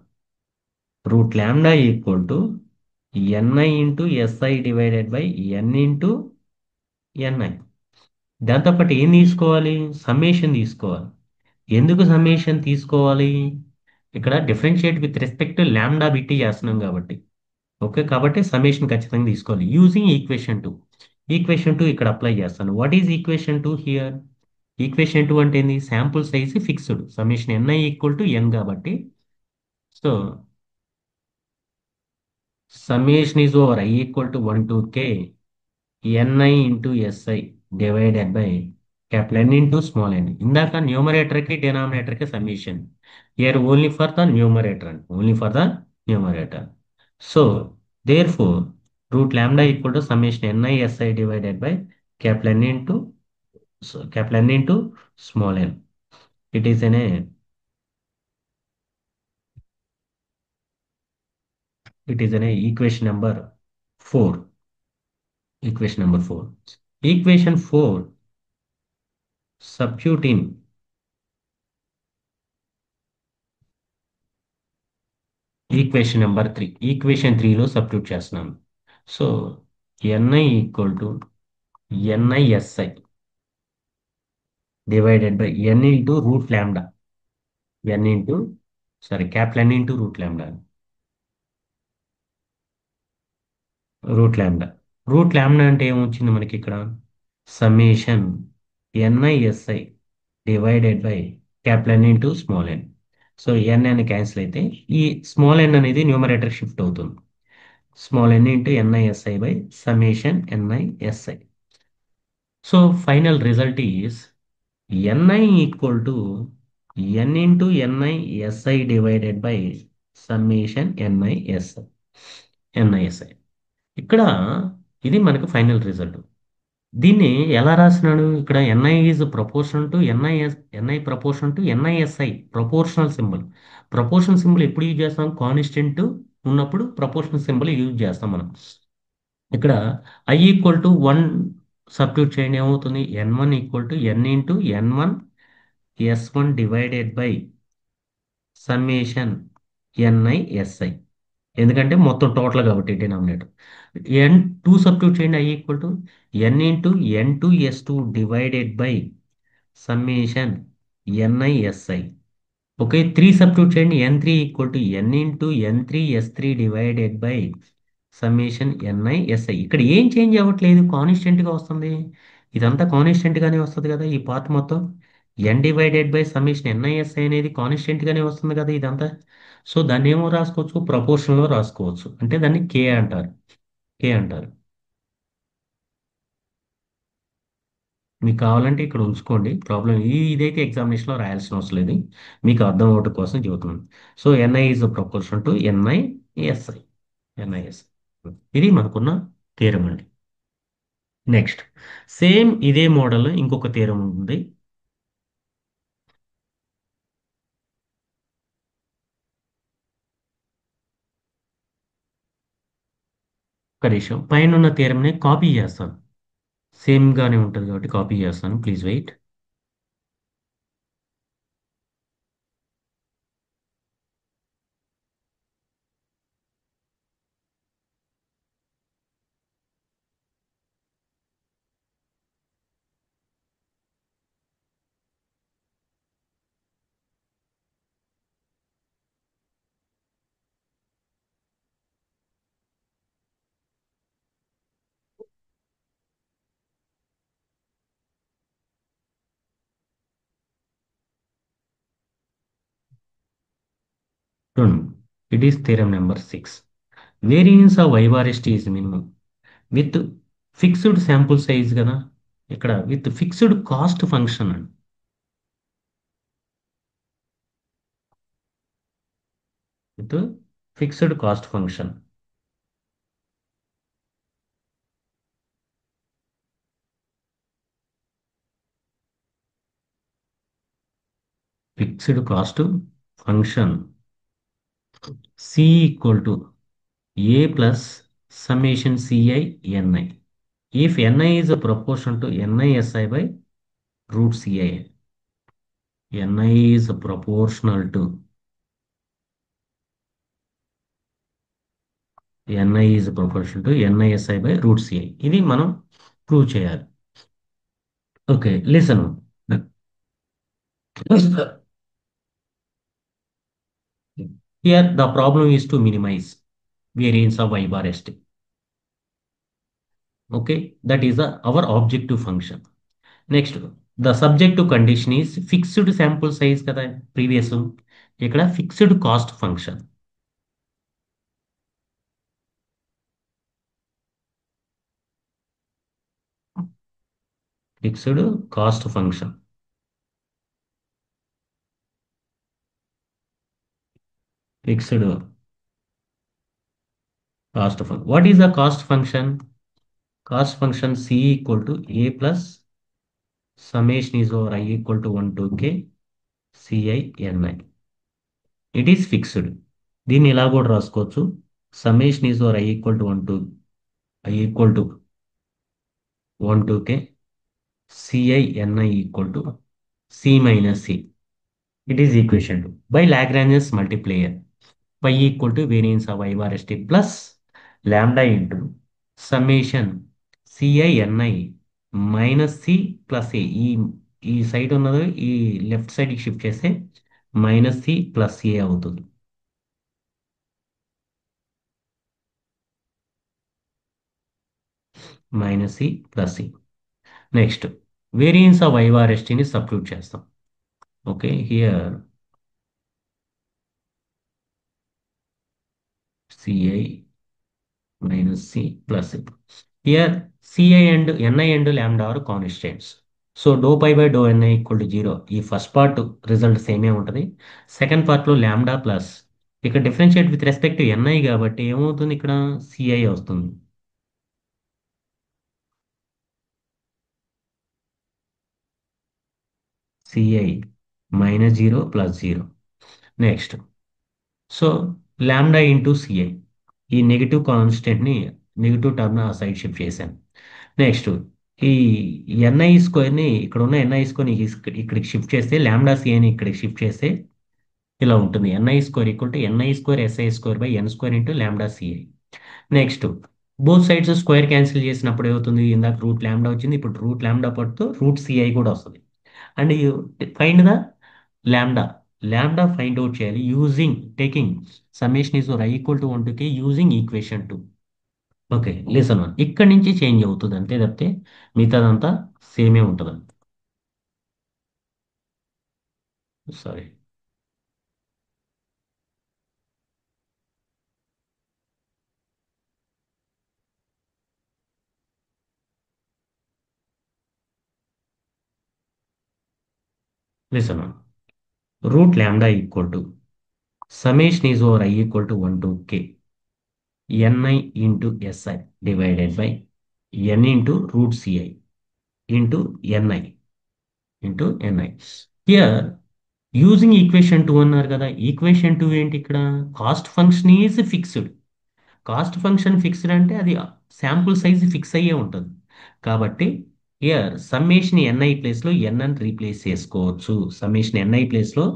root lambda equal to ni into divided by n into ni దాంతోపాటు ఏం తీసుకోవాలి summation తీసుకోవాలి ఎందుకు సమ్మేషన్ తీసుకోవాలి ఇక్కడ డిఫరెన్షియేట్ విత్ రెస్పెక్ట్ ల్యాండా బిట్టి చేస్తున్నాం కాబట్టి ఓకే కాబట్టి సమ్మేషన్ ఖచ్చితంగా తీసుకోవాలి యూజింగ్ ఈక్వేషన్ 2 ఇక్కడ అప్లై చేస్తాను what is equation 2 here equation 2 అంటే ఏంది sample size fixed summation ni equal to n కాబట్టి so summation is over I equal to 1 to k ni into divided by capital N into small n ఇందాక న్యూమరేటర్కి డినామినేటర్కి summation here only for the numerator and only for the numerator so therefore root lambda equal to summation ni divided by capital N into capital N into small n it is an equation number 4 equation 4 substitute in equation 3లో substitute చేస్తున్నాను so ni equal to NISI divided by n into root lambda n into capital N into root lambda అంటే ఏమొచ్చింది మనకి ఇక్కడ summation NISI divided by capital N into small n so n cancel అయితే ఈ small n అనేది numerator shift అవుతుంది small n into NISI by summation NISI so final result is ni equal to n into NISI divided by summation NISI ఇక్కడ ఇది మనకు final result దీన్ని ఎలా రాసినాడు ఇక్కడ? NI is proportion to NI proportion to NISI, proportional symbol. Proportional symbol ఎప్పుడు use చేస్తాం? Constant ఉన్నప్పుడు ప్రపోర్షనల్ సింబల్ యూజ్ చేస్తాం మనం. ఇక్కడ I equal to one substitute చేయండి, ఏమవుతుంది? ఎన్1 ఈక్వల్ టు ఎన్ ఇంటూ ఎన్1 ఎస్1 డివైడెడ్ బై సమ్మేషన్ ఎన్ఐఎస్ఐ. ఎందుకంటే మొత్తం టోటల్ కాబట్టి డినామినేటర్. ఎన్2 సబ్స్టిట్యూట్ చేయండి, I equal to N into ఎన్2 ఎస్2 divided by summation NISI. Okay, 3 substitute చేయండి, ఎన్3 ఈక్వల్ టు ఎన్ ఇంటూ ఎన్3 ఎస్3 డివైడెడ్ బై సమ్మేషన్ ఎన్ఐఎస్ఐ. ఇక్కడ ఏం చేంజ్ అవ్వట్లేదు, కాన్స్టెంట్గా వస్తుంది. ఇదంతా కాన్స్టెంట్ గానే వస్తుంది కదా, ఈ పార్ట్ మొత్తం. ఎన్ డివైడెడ్ బై సమ్మేషన్ ఎన్ఐఎస్ఐ అనేది కాన్స్టెంట్ గానే వస్తుంది కదా ఇదంతా. సో దాన్ని ఏమో రాసుకోవచ్చు, ప్రపోర్షన్లో రాసుకోవచ్చు, అంటే దాన్ని కే అంటారు. కే అంటారు. మీకు కావాలంటే ఇక్కడ ఉంచుకోండి, ప్రాబ్లం ఇదైతే ఎగ్జామినేషన్లో రాయాల్సిన అవసరం లేదు, మీకు అర్థం అవటం కోసం చెబుతున్నాను. So NI is proportion to NISI. NIS, ఇది మనకున్న థీరం అండి. నెక్స్ట్, సేమ్ ఇదే మోడల్ ఇంకొక థీరం ఉంది. ఒక నిమిషం, పైన ఉన్న థీరంని కాపీ చేస్తాను. సేమ్ గానే ఉంటుంది కాబట్టి కాపీ చేస్తాను, ప్లీజ్ వెయిట్. చూడండి, it is theorem number 6. Variance of Y bar ST is minimum with fixed sample size కదా. ఇక్కడ విత్ ఫిక్స్డ్ కాస్ట్ ఫంక్షన్ అండి. With fixed cost function. Fixed cost function C equal to A plus summation CI NI. If NI is a proportion to NISI by root CI. NI is proportional to NI is proportional to NISI by root CI. ఇది మనం prove చేయాలి. Okay, listen. Here the problem is to minimize variance of y bar st. Okay, that is our objective function. Next, the subjective condition is fixed sample size కదా previous. ఇక్కడ fixed cost function. Fixed cost function. Fixed cost function. What is the cost function? Cost function c equal to a plus summation is over I equal to 1 to k ci ni. It is fixed. దీన్ని ఇలా కూడా రాసుకోవచ్చు, summation is over I equal to 1 to k CINI equal to C minus C. It is equation 2 by Lagrange's multiplier. Phi equal to variance of I bar st plus lambda into summation CINI minus C plus A. ఈ side ఉన్నది ఈ left సైడ్కి shift చేస్తే minus C plus A అవుతుంది. Minus C plus C. Next, variance of ఐవార్ఎస్టీని substitute చేస్తాం. Okay, here CI minus C plus C. Here CI and NI and lambda are constants. So డో phi by డో NI equal to 0. ఈ first part result సేమే ఉంటుంది. Second పార్ట్లో lambda plus, ఇక్కడ differentiate with respect to NI కాబట్టి ఏమవుతుంది, ఇక్కడ సిఐ వస్తుంది. C i minus zero plus zero. Next, so lambda into c i, ఈ నెగిటివ్ కాన్స్టెంట్ని, నెగిటివ్ టర్మ్ ఆ సైడ్ షిఫ్ట్ చేశాను. నెక్స్ట్, ఈ ఎన్ఐ స్క్వేర్ని, ఇక్కడ ఉన్న ఎన్ఐ స్క్వేర్ని ఇక్కడికి షిఫ్ట్ చేస్తే, లాంబ్డా సిఐని ఇక్కడికి షిఫ్ట్ చేస్తే ఇలా ఉంటుంది. N i square equal to n i square SI square by N square into lambda c i. Next, both sides square cancel చేసినప్పుడు ఏమవుతుంది? ఇందాక రూట్ ల్యాండా వచ్చింది, ఇప్పుడు రూట్ ల్యాండా పడుతూ రూట్ సిఐ కూడా వస్తుంది. And find the lambda. Lambda find out చేయాలి using taking summation is i equal to 1 to k using equation 2. Okay, listen one, ఇక్కడి నుంచి చేంజ్ అవుతుంది అంతే తప్పితే మిగతాదంతా సేమే ఉంటుంది. Sorry, listen one, root lambda equal to summation is over I equal to 1 to k ni into si divided by n into root ci into ni into ni. Here using equation 2 అన్నారు కదా, equation 2 ఏంటి? ఇక్కడ cost function is fixed. Cost function fixed అంటే అది sample size fix అయ్యే ఉంటుంది. కాబట్టి here summation NI ప్లేస్లో ఎన్ అని రీప్లేస్ చేసుకోవచ్చు. సమ్మేషన్ ఎన్ఐ ప్లేస్లో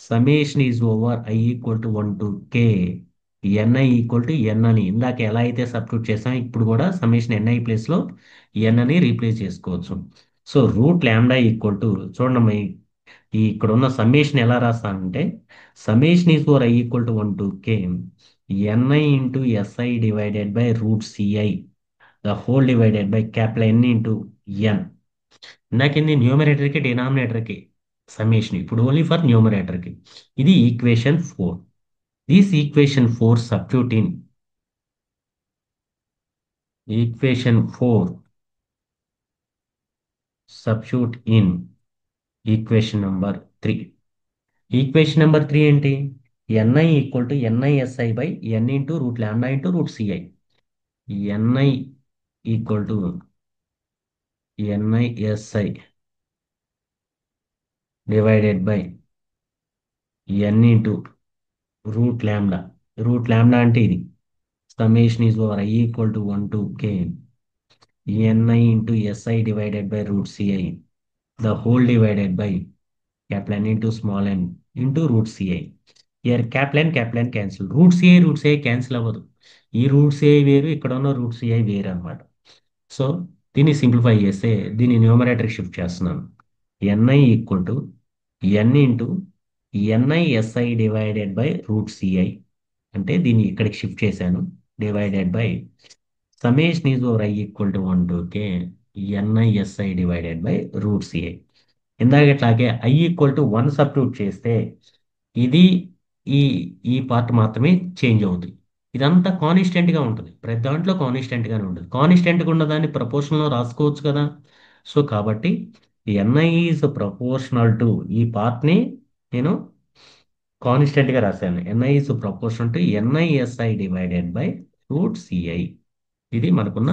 summation is over I equal to 1 to K NI equal to N అని ఇందాక ఎలా అయితే సబ్స్టిట్యూట్ చేసాం, ఇప్పుడు కూడా సమ్మేషన్ ఎన్ఐ ప్లేస్లో ఎన్ అని రీప్లేస్ చేసుకోవచ్చు. So root lambda equal to, చూడండి ఈ ఇక్కడ ఉన్న సమ్మేషన్ ఎలా రాస్తానంటే, summation is over I equal to 1 to K NI into SI divided by root CI the whole divided by capital N into N. ఇందాకేంది న్యూమరేటర్కి డినామినేటర్కి సమ్మేషన్, ఇప్పుడు ఓన్లీ ఫర్ న్యూమరేటర్కి. ఇది equation 4. This equation 4 substitute in equation 4 substitute in equation number 3. Equation number 3 ఏంటి? NI equal to NISI by N into root lambda into root CI. NI equal to NISI divided by N into root lambda. Root lambda అంటే ఇది summation is over I equal to 1 to K NI into SI divided by root CI the whole divided by capital N into small n into root CI. Here capital N cancel. Root c i cancel అవ్వదు. ఈ route CI వేరు, ఇక్కడ ఉన్న route CI వేరు అనమాట. So దీన్ని simplify చేస్తే దీన్ని న్యూమరేటర్ షిఫ్ట్ చేస్తున్నాను. NI equal to N into ఎన్ఐఎస్ఐ divided by root CI, అంటే దీన్ని ఇక్కడికి షిఫ్ట్ చేశాను, divided by summation is over I equal to 1 to K NISI divided by root CI. ఇందాకట్లాగే ఐ ఈక్వల్ టు 1 సబ్స్టిట్యూట్ చేస్తే ఇది ఈ ఈ పార్ట్ మాత్రమే చేంజ్ అవుతుంది. ఇదంతా కాన్స్టెంట్ గా ఉంటుంది, ప్రతి దాంట్లో కాన్స్టెంట్ గానే ఉంటుంది. కాన్స్టెంట్ గా ఉన్నదాన్ని ప్రపోర్షన్ లో రాసుకోవచ్చు కదా. సో కాబట్టి ఎన్ఐ ఈజ్ ప్రపోర్షనల్ టు, ఈ పార్ట్ ని నేను కాన్స్టెంట్ గా రాశాను. NI is proportional to NISI divided by root CI. ఇది మనకున్న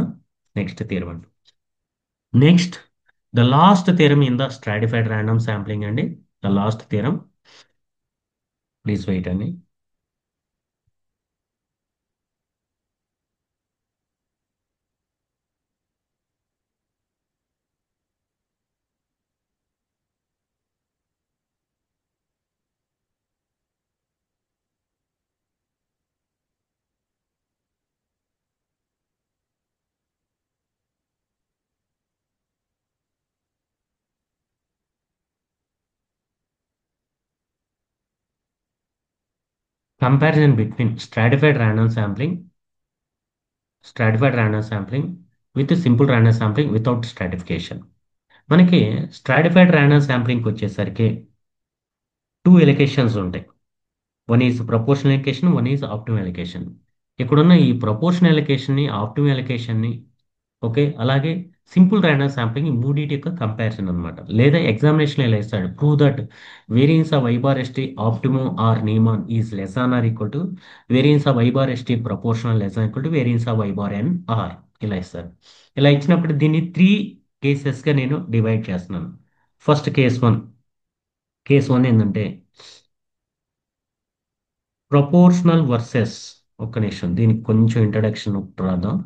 నెక్స్ట్ థియరం అండి. Next, the last theorem in the stratified random sampling అండి. The last theorem, please wait అండి. Comparison between stratified random sampling with simple random sampling without stratification. మనకి stratified random శాంప్లింగ్కి వచ్చేసరికి 2 allocations ఉంటాయి. One is proportional allocation, one is optimal allocation. ఇక్కడున్న ఈ proportional ఎలికేషన్ని, optimal ఎలికేషన్ని, ఓకే, అలాగే సింపుల్ ర్యాండమ్ శాంప్లింగ్, ఈ మూడింటి యొక్క కంపారిజన్ అనమాట. లేదా ఎగ్జామినేషన్ ఇలా ఇస్తాడు, prove that variance of I bar ST optimum or Neyman is less than or equal to variance of I bar ST proportional less than equal to variance of I bar N R. ఇలా ఇస్తారు. ఇలా ఇచ్చినప్పుడు దీన్ని 3 కేసెస్గా నేను divide చేస్తున్నాను. First case one ఏంటంటే proportional versus, ఒక్క నిమిషం దీనికి కొంచెం ఇంట్రడక్షన్ రాద్దాం.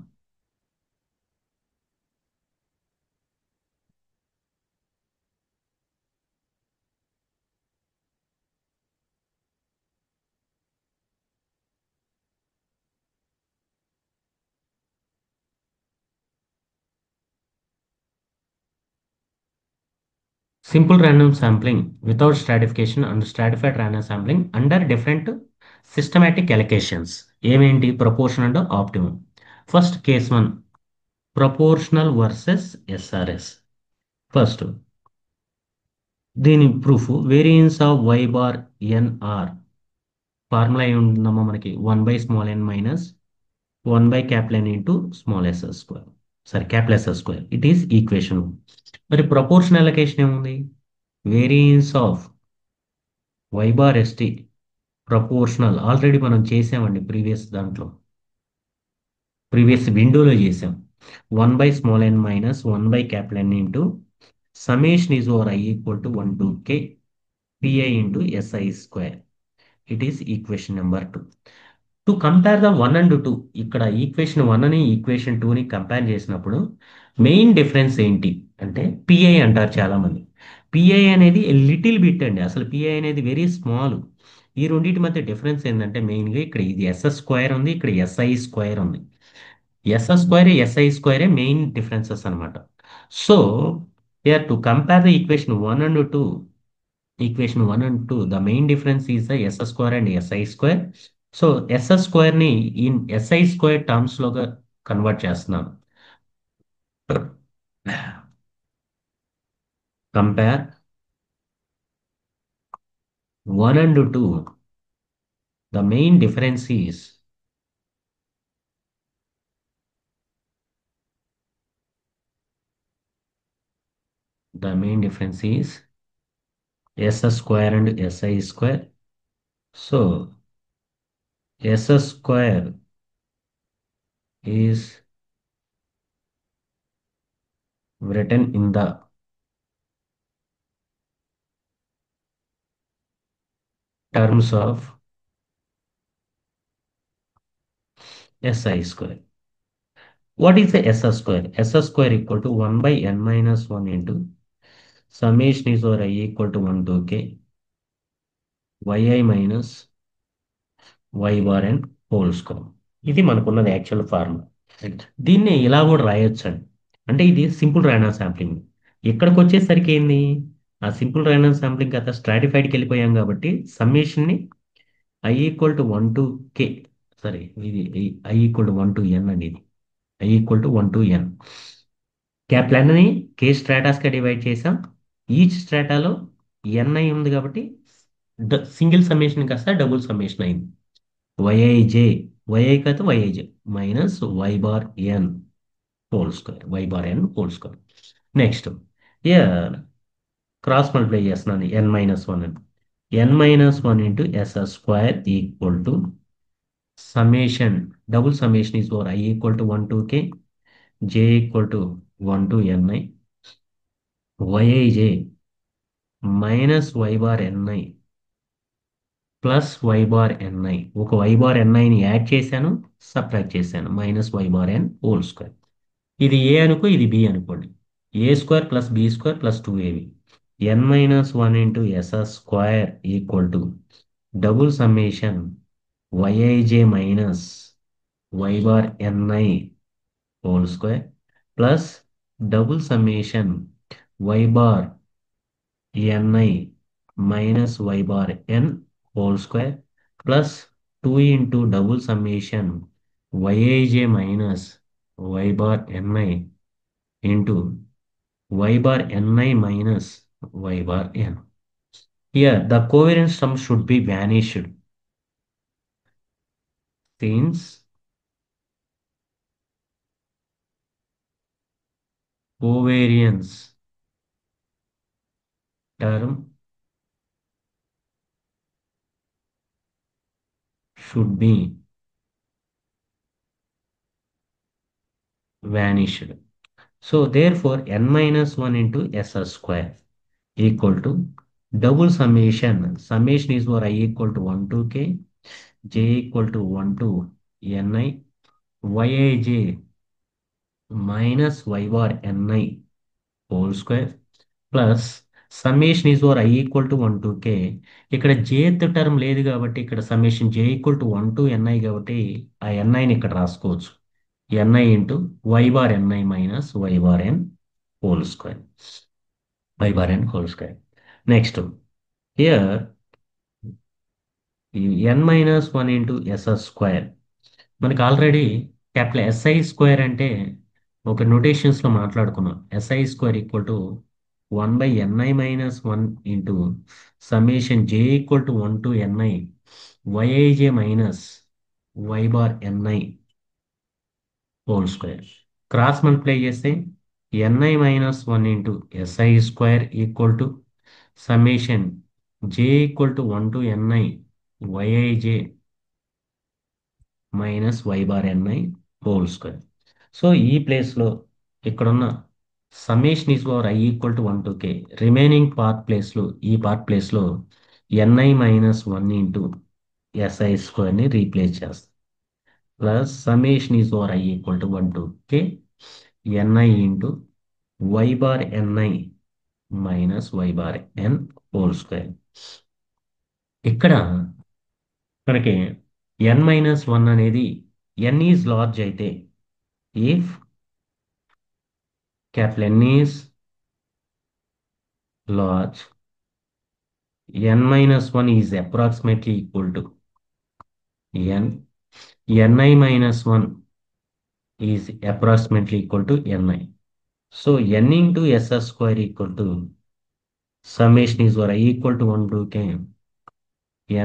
Simple random sampling without stratification and stratified random sampling under different systematic allocations. ఏమేంటి proportion and optimum. First case one, proportional versus SRS. First దీని proof, variance of why bar NR. Formula ఏముంటుందమ్మా మనకి, small N minus capital N into small S square, sorry capital S square. It is equation. మరి proportional allocation ఏముంది, variance of why bar ST proportional already మనం చేసామండి previous విండోలో చేసాం. Small N minus capital N into summation is over I equal to 1 to k pi into SI square. It is equation number 2. To compare the 1 and 2, ఇక్కడ equation 1ని equation 2ని compare చేసినప్పుడు main difference ఏంటి అంటే pi అంటారు చాలా మంది. Pi అనేది లిటిల్ బిట్ అండి, అసలు పిఐ అనేది వెరీ స్మాల్. ఈ రెండింటి మధ్య డిఫరెన్స్ ఏంటంటే మెయిన్గా ఇక్కడ ఇది ఎస్ఎస్ స్క్వేర్ ఉంది, ఇక్కడ ఎస్ఐ స్క్వేర్ ఉంది. ఎస్ఎస్ స్క్వేర్ ఎస్ఐ స్క్వేరే మెయిన్ డిఫరెన్సెస్ అనమాట. So here to compare the equation 1 and 2, the main difference is the s square and si square. So s square ని in si square terms లోగా convert చేస్తున్నాను. Compare 1 and 2. The main difference is s square and si square. So s square is written in the terms of si square. What is the s square? S square equal to 1/n minus 1 into summation is over I equal to 1 to k yi minus y bar n whole square. ఇది మనకున్నది actual formula. దీన్ని ఇలా కూడా రాయొచ్చండి. అంటే ఇది simple random sampling. ఇక్కడికి వచ్చేసరికి ఏంది, ఆ సింపుల్ ర్యాండమ్ శాంప్లింగ్ కదా స్ట్రాటిఫైడ్కి వెళ్ళిపోయాం కాబట్టి సమ్మేషన్ని I equal to 1 to k, sorry ఇది I equal to 1 to n అండి. ఇది I equal to 1 to n. Capital N ని కే స్ట్రాటాస్గా డివైడ్ చేసాం. ఈచ్ స్ట్రాటాలో ఎన్ఐ ఉంది కాబట్టి సింగిల్ సమ్మేషన్ కాస్త డబుల్ సమ్మేషన్ అయింది. వైఐజే, వైఐ కాదు YIJ minus why bar N whole square, Y bar N whole square. Next cross multiply చేస్తున్నాను n-1 అని. n-1 into S square equal to summation, double summation is over I equal to 1 to k j ఈక్వల్ to 1 to ni YIJ minus why bar NI plus Y bar NI. ఒక Y bar ఎన్ఐని add చేశాను, subtract చేశాను, minus why bar N whole square. ఇది A అనుకో, ఇది B అనుకోండి. A square plus B square plus 2ab. n-1 into S square equal to double summation YIJ minus why bar NI whole square plus double summation Y bar ni minus why bar N whole square plus 2 into double summation YIJ minus why bar ni into y bar ni minus y bar n. Here, the covariance term should be vanished since covariance term should be vanished. So, therefore, n minus 1 into s square equal to double summation is for I equal to 1 to k, j equal to 1 to ni, yij minus y bar ni whole square plus summation is over I equal to 1 to K. ఇక్కడ jth term లేదు కాబట్టి ఇక్కడ summation J equal to 1 to NI కాబట్టి ఆ ఎన్ఐని ఇక్కడ రాసుకోవచ్చు. NI into why bar NI minus why bar N whole square. Y bar N whole square. Next here N minus one into SS square. మనకి already capital SI square అంటే ఒక నొటేషన్స్లో మాట్లాడుకున్నాం. SI square equal to 1 by ni minus 1 into summation j equal to 1 to ni yij minus y bar ni whole square. Cross multiply చేస్తే ni minus 1 into si square equal to summation j equal to 1 to ni yij minus why bar NI whole square. So ఈ ప్లేస్లో ఇక్కడున్న summation is over I equal to 1 to K. Remaining part ప్లేస్లో ఈ part ప్లేస్లో NI minus 1 into SI స్క్వేర్ని replace చేస్తాం. Plus summation is over I equal to 1 to K NI into why bar NI minus why bar N whole square. ఇక్కడ మనకి N minus one అనేది N is large అయితే, if capital N is large, n minus 1 is approximately equal to n, ni minus 1 is approximately equal to ni. So n into s square equal to summation is or I equal to 1 to k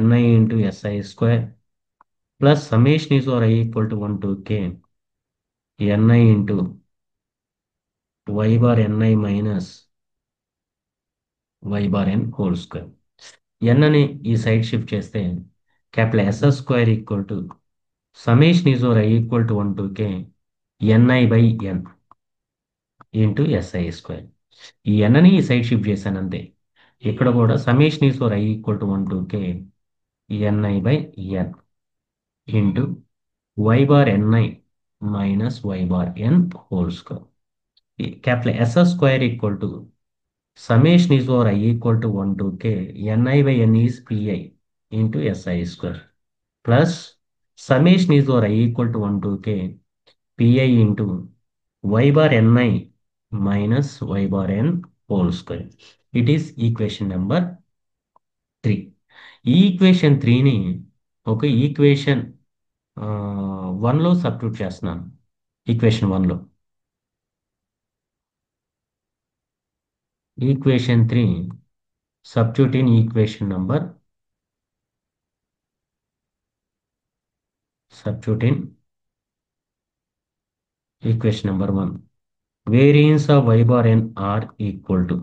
ni into si square plus summation is or I equal to 1 to k ni into y bar ni minus y bar n whole square. n అని ఈ side shift చేస్తే capital S S square equal to summation is over I equal to 1 to K n i by N into SI square. ఈ n అని ఈ side shift చేశాను అంతే. ఇక్కడ కూడా summation is over I equal to 1 to K n i by N into why bar NI minus why bar N whole square. Capital S S square equal to summation is over I equal to 1 to k ni by n is pi into si square plus summation is over I equal to 1 to k pi into y bar ni minus y bar n whole square. It is equation number 3. ఈ equation 3ని ఒక equation 1లో substitute చేస్తున్నాను. Equation 1లో equation 3 substitute in equation number substitute in equation number 1. Variance of y bar n are equal to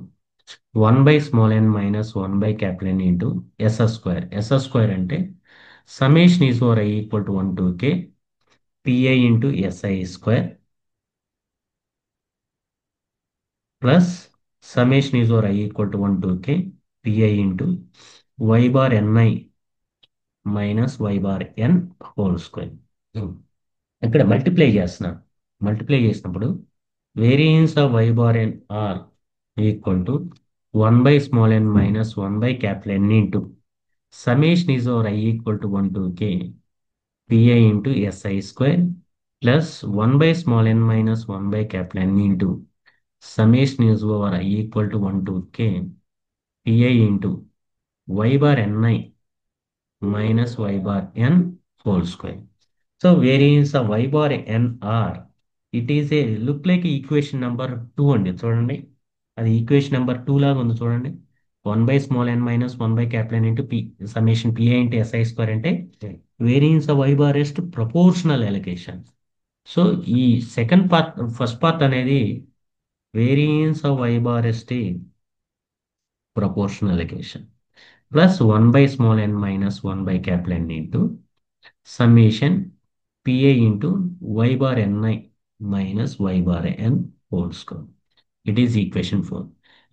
1 by small n minus 1 by capital N into s square. S square అంటే summation is over I equal to 1 to k pi into si square plus summation is over I equal to 1 to k pi into y bar ni minus y bar n whole square. ఇక్కడ multiply చేస్తున్నాను. Multiply చేసినప్పుడు variance of y bar n or equal to 1 by small n minus 1 by capital N into summation is over I equal to 1 to k pi into si square plus 1 by small n minus 1 by capital N into summation is over I equal to 1 to k pi into y bar ni minus y bar n whole square. So variance of y bar n r, it is a look like equation number 2 అండి. చూడండి అది equation number 2 లాగా ఉంది చూడండి. 1 by small n minus 1 by capital N into p summation pi into si square అంటే variance of y bar is to proportional allocation. So ఈ second part first part అనేది variance of y bar is to proportional allocation plus 1 by small n minus 1 by capital N into summation pi into y bar ni minus y bar n whole square. It is equation 4.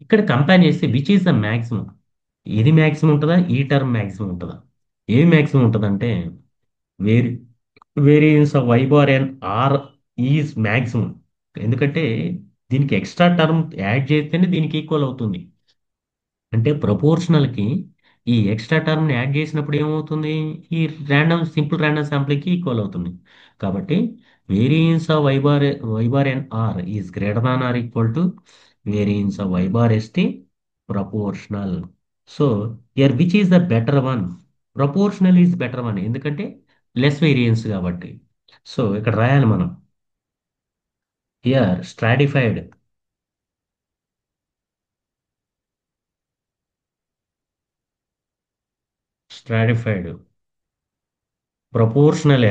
ఇక్కడ compare చేస్తే which is the maximum, ఇది maximum ఉంటుందా ఈ term maximum ఉంటుందా? ఏది మ్యాక్సిమం ఉంటుందంటే వేరి variance of why bar N R is maximum. ఎందుకంటే దీనికి ఎక్స్ట్రా టర్మ్ యాడ్ చేస్తేనే దీనికి ఈక్వల్ అవుతుంది. అంటే ప్రపోర్షనల్కి ఈ ఎక్స్ట్రా టర్మ్ని యాడ్ చేసినప్పుడు ఏమవుతుంది, ఈ సింపుల్ ర్యాండమ్ శాంప్లింగ్కి ఈక్వల్ అవుతుంది. కాబట్టి variance of why bar N R is greater than or equal to variance of why bar ST proportional. So here which is the better one? Proportional is better one, ఎందుకంటే less variance కాబట్టి. సో ఇక్కడ రాయాలి మనం, here stratified proportional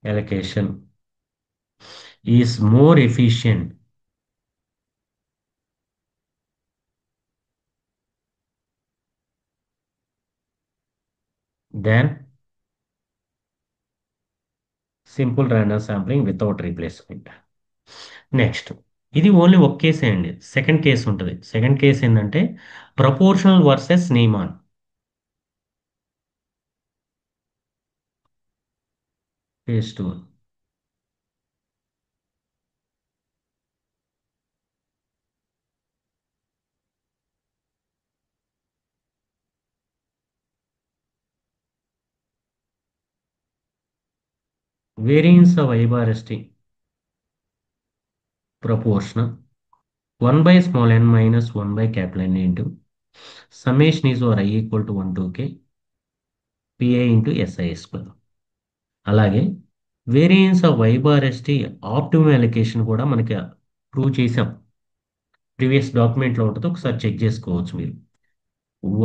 allocation is more efficient than simple random sampling without replacement. Next, ఇది only ఒక కేసే అండి. సెకండ్ కేసు ఉంటుంది. సెకండ్ కేసు ఏంటంటే proportional versus Neyman. Case two, variance of I bar ST proportional 1 by small n minus 1 by capital N into summation is over I equal to 1 to k pi into SI square. అలాగే variance of why bar ST optimum allocation కూడా మనకి prove చేసాం. Previous డాక్యుమెంట్లో ఉంటుంది, ఒకసారి check చేసుకోవచ్చు మీరు.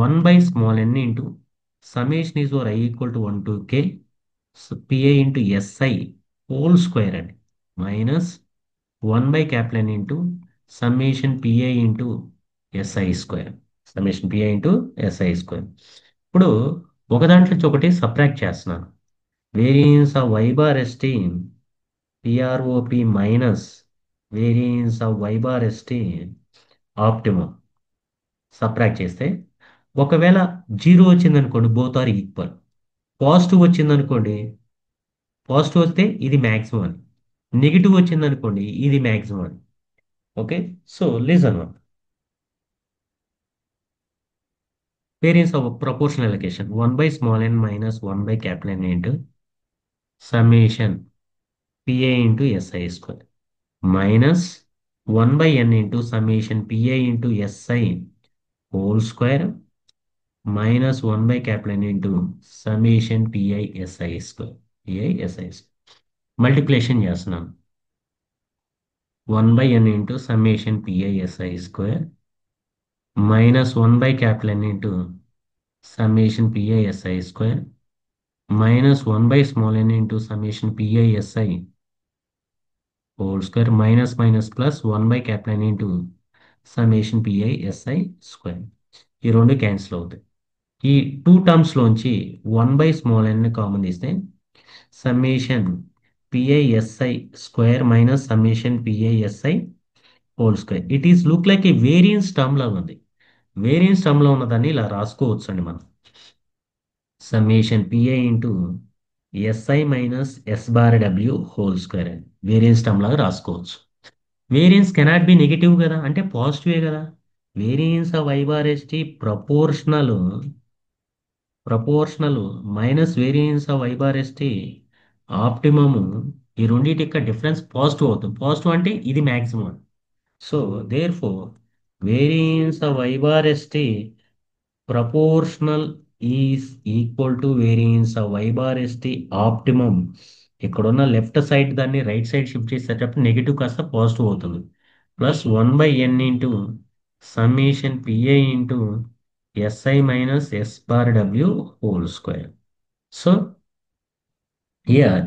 1 by small n into summation is over I equal to 1 to k pi into SI whole square అండి, minus 1 by capital N into summation pi into SI square, summation pi into SI square. ఇప్పుడు ఒక దాంట్లో నుంచి ఒకటి subtract చేస్తున్నాను. Variance of why bar ST PROP minus variance of why bar ST optimum subtract చేస్తే, ఒకవేళ zero వచ్చిందనుకోండి both are equal, positive వచ్చిందనుకోండి, పాజిటివ్ వస్తే ఇది మ్యాక్సిమం అని, నెగిటివ్ వచ్చిందనుకోండి ఇది మ్యాక్సిమం అని. Okay, so listen one. Variance of proportional allocation 1 by small n minus 1 by capital N into summation pi into SI square minus 1 by n into summation pi into SI whole square minus 1 by capital N into summation pi SI square, pi SI square. Multiplication చేస్తున్నాను. 1 by n into summation pi SI square minus 1 by capital N into summation pi SI square minus 1 by small n into summation pi SI whole square minus minus plus 1 by capital N into summation pi SI square. ఈ రెండు cancel అవుతాయి. ఈ two terms లోంచి 1 by small N common తీస్తే summation PISI square minus summation PISI whole square. It is look like a variance term లాగా ఉంది. Variance term లో ఉన్నదాన్ని ఇలా రాసుకోవచ్చు అండి మనం. Summation p i into s i minus s bar W whole square అని వేరియన్స్ టర్మ్ లాగా రాసుకోవచ్చు. వేరియన్స్ కెనాట్ బి నెగిటివ్ కదా, అంటే పాజిటివే కదా. Variance of I bar ST proportional minus variance of I bar ST optimum, ఈ రెండింటి యొక్క డిఫరెన్స్ పాజిటివ్ అవుతుంది. పాజిటివ్ అంటే ఇది maximum. So therefore variance of I bar ST proportional is equal to variance of why bar ST optimum. ఇక్కడున్న left side దాన్ని right side shift చేసేటప్పుడు negative కాస్త పాజిటివ్ అవుతుంది. Plus 1 by n into summation p i into s i minus s bar W whole square. So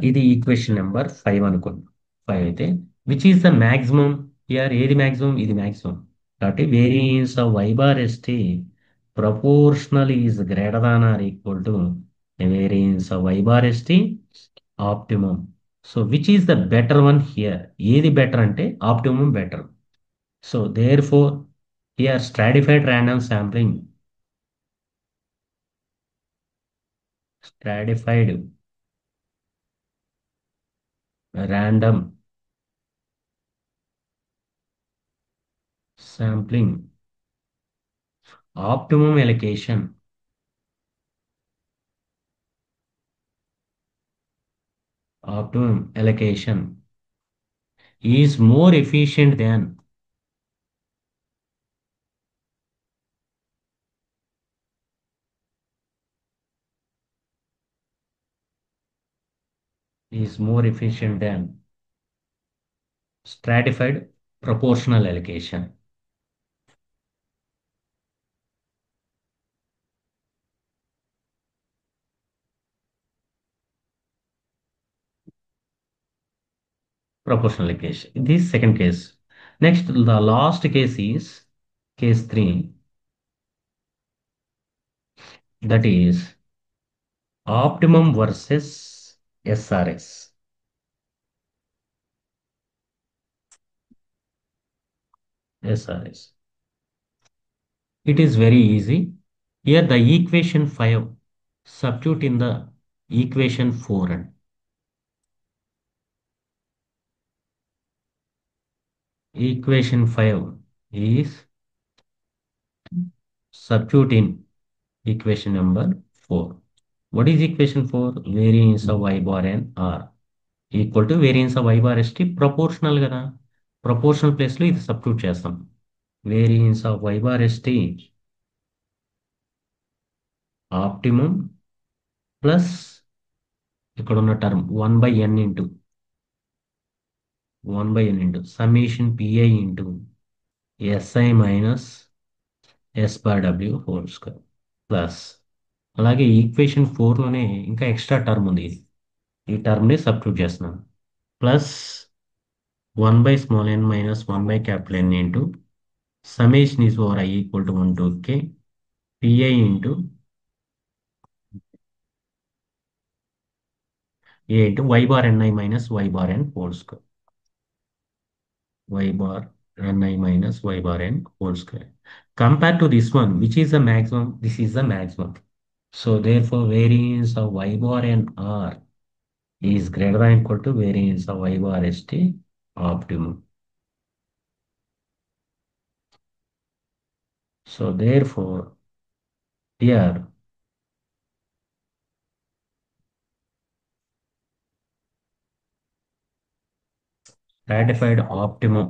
ఇది equation number 5 అనుకోండి. 5 అయితే which is the maximum? ఏది maximum? ఇది మ్యాక్సిమం. కాబట్టి variance of why bar ST proportional is greater than or equal to Variance of y bar st optimum. So which is the better one here? ఏది better అంటే optimum better. So therefore here stratified random sampling, stratified random sampling, optimum allocation, optimum allocation is more efficient than, is more efficient than stratified proportional allocation. Proportional allocation. This second case. Next, the last case is case 3, that is optimum versus SRS. SRS. It is very easy. Here the equation 5, substitute in the equation 4 and equation 5 is substitute in equation number 4. What is equation 4? Variance of y bar and r equal to variance of y bar st proportional కదా. Proportional ప్లేస్లో ఇది substitute చేస్తాం. Variance of y bar st optimum plus ఇక్కడ ఉన్న term 1/n into 1/n into summation p i into s i minus s bar W whole square plus అలాగే equation 4లోనే ఇంకా extra term ఉంది ఇది. ఈ టర్మ్ని సబ్స్టిట్యూట్ చేస్తున్నాను. Plus 1/n minus 1/N into summation is over I equal to 1 to k pi into a into y bar ni minus y bar n whole square. Y bar ni minus y bar n whole square. Compared to this one, which is the maximum? This is the maximum. So therefore, variance of y bar n r is greater than equal to variance of y bar st optimum. So therefore, here ratified optimum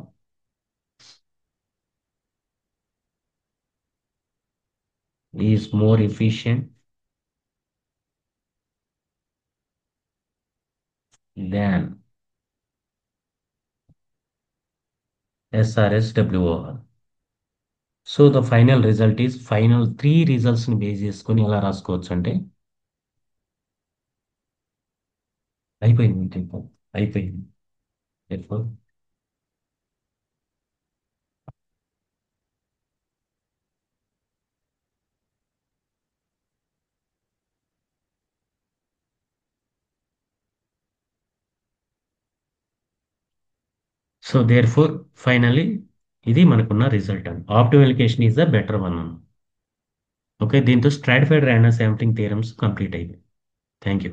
is more efficient than SRSWR. So the final result is final 3 రిజల్ట్స్ని base చేసుకొని ఎలా రాసుకోవచ్చు అంటే అయిపోయింది మీకు అయిపోయింది. So there four finally ఇది మనకున్న రిజల్ట్ అండి. Optimal allocation is the better one. Okay, దీంతో stratified random sampling theorems complete అయ్యాయి. Thank you.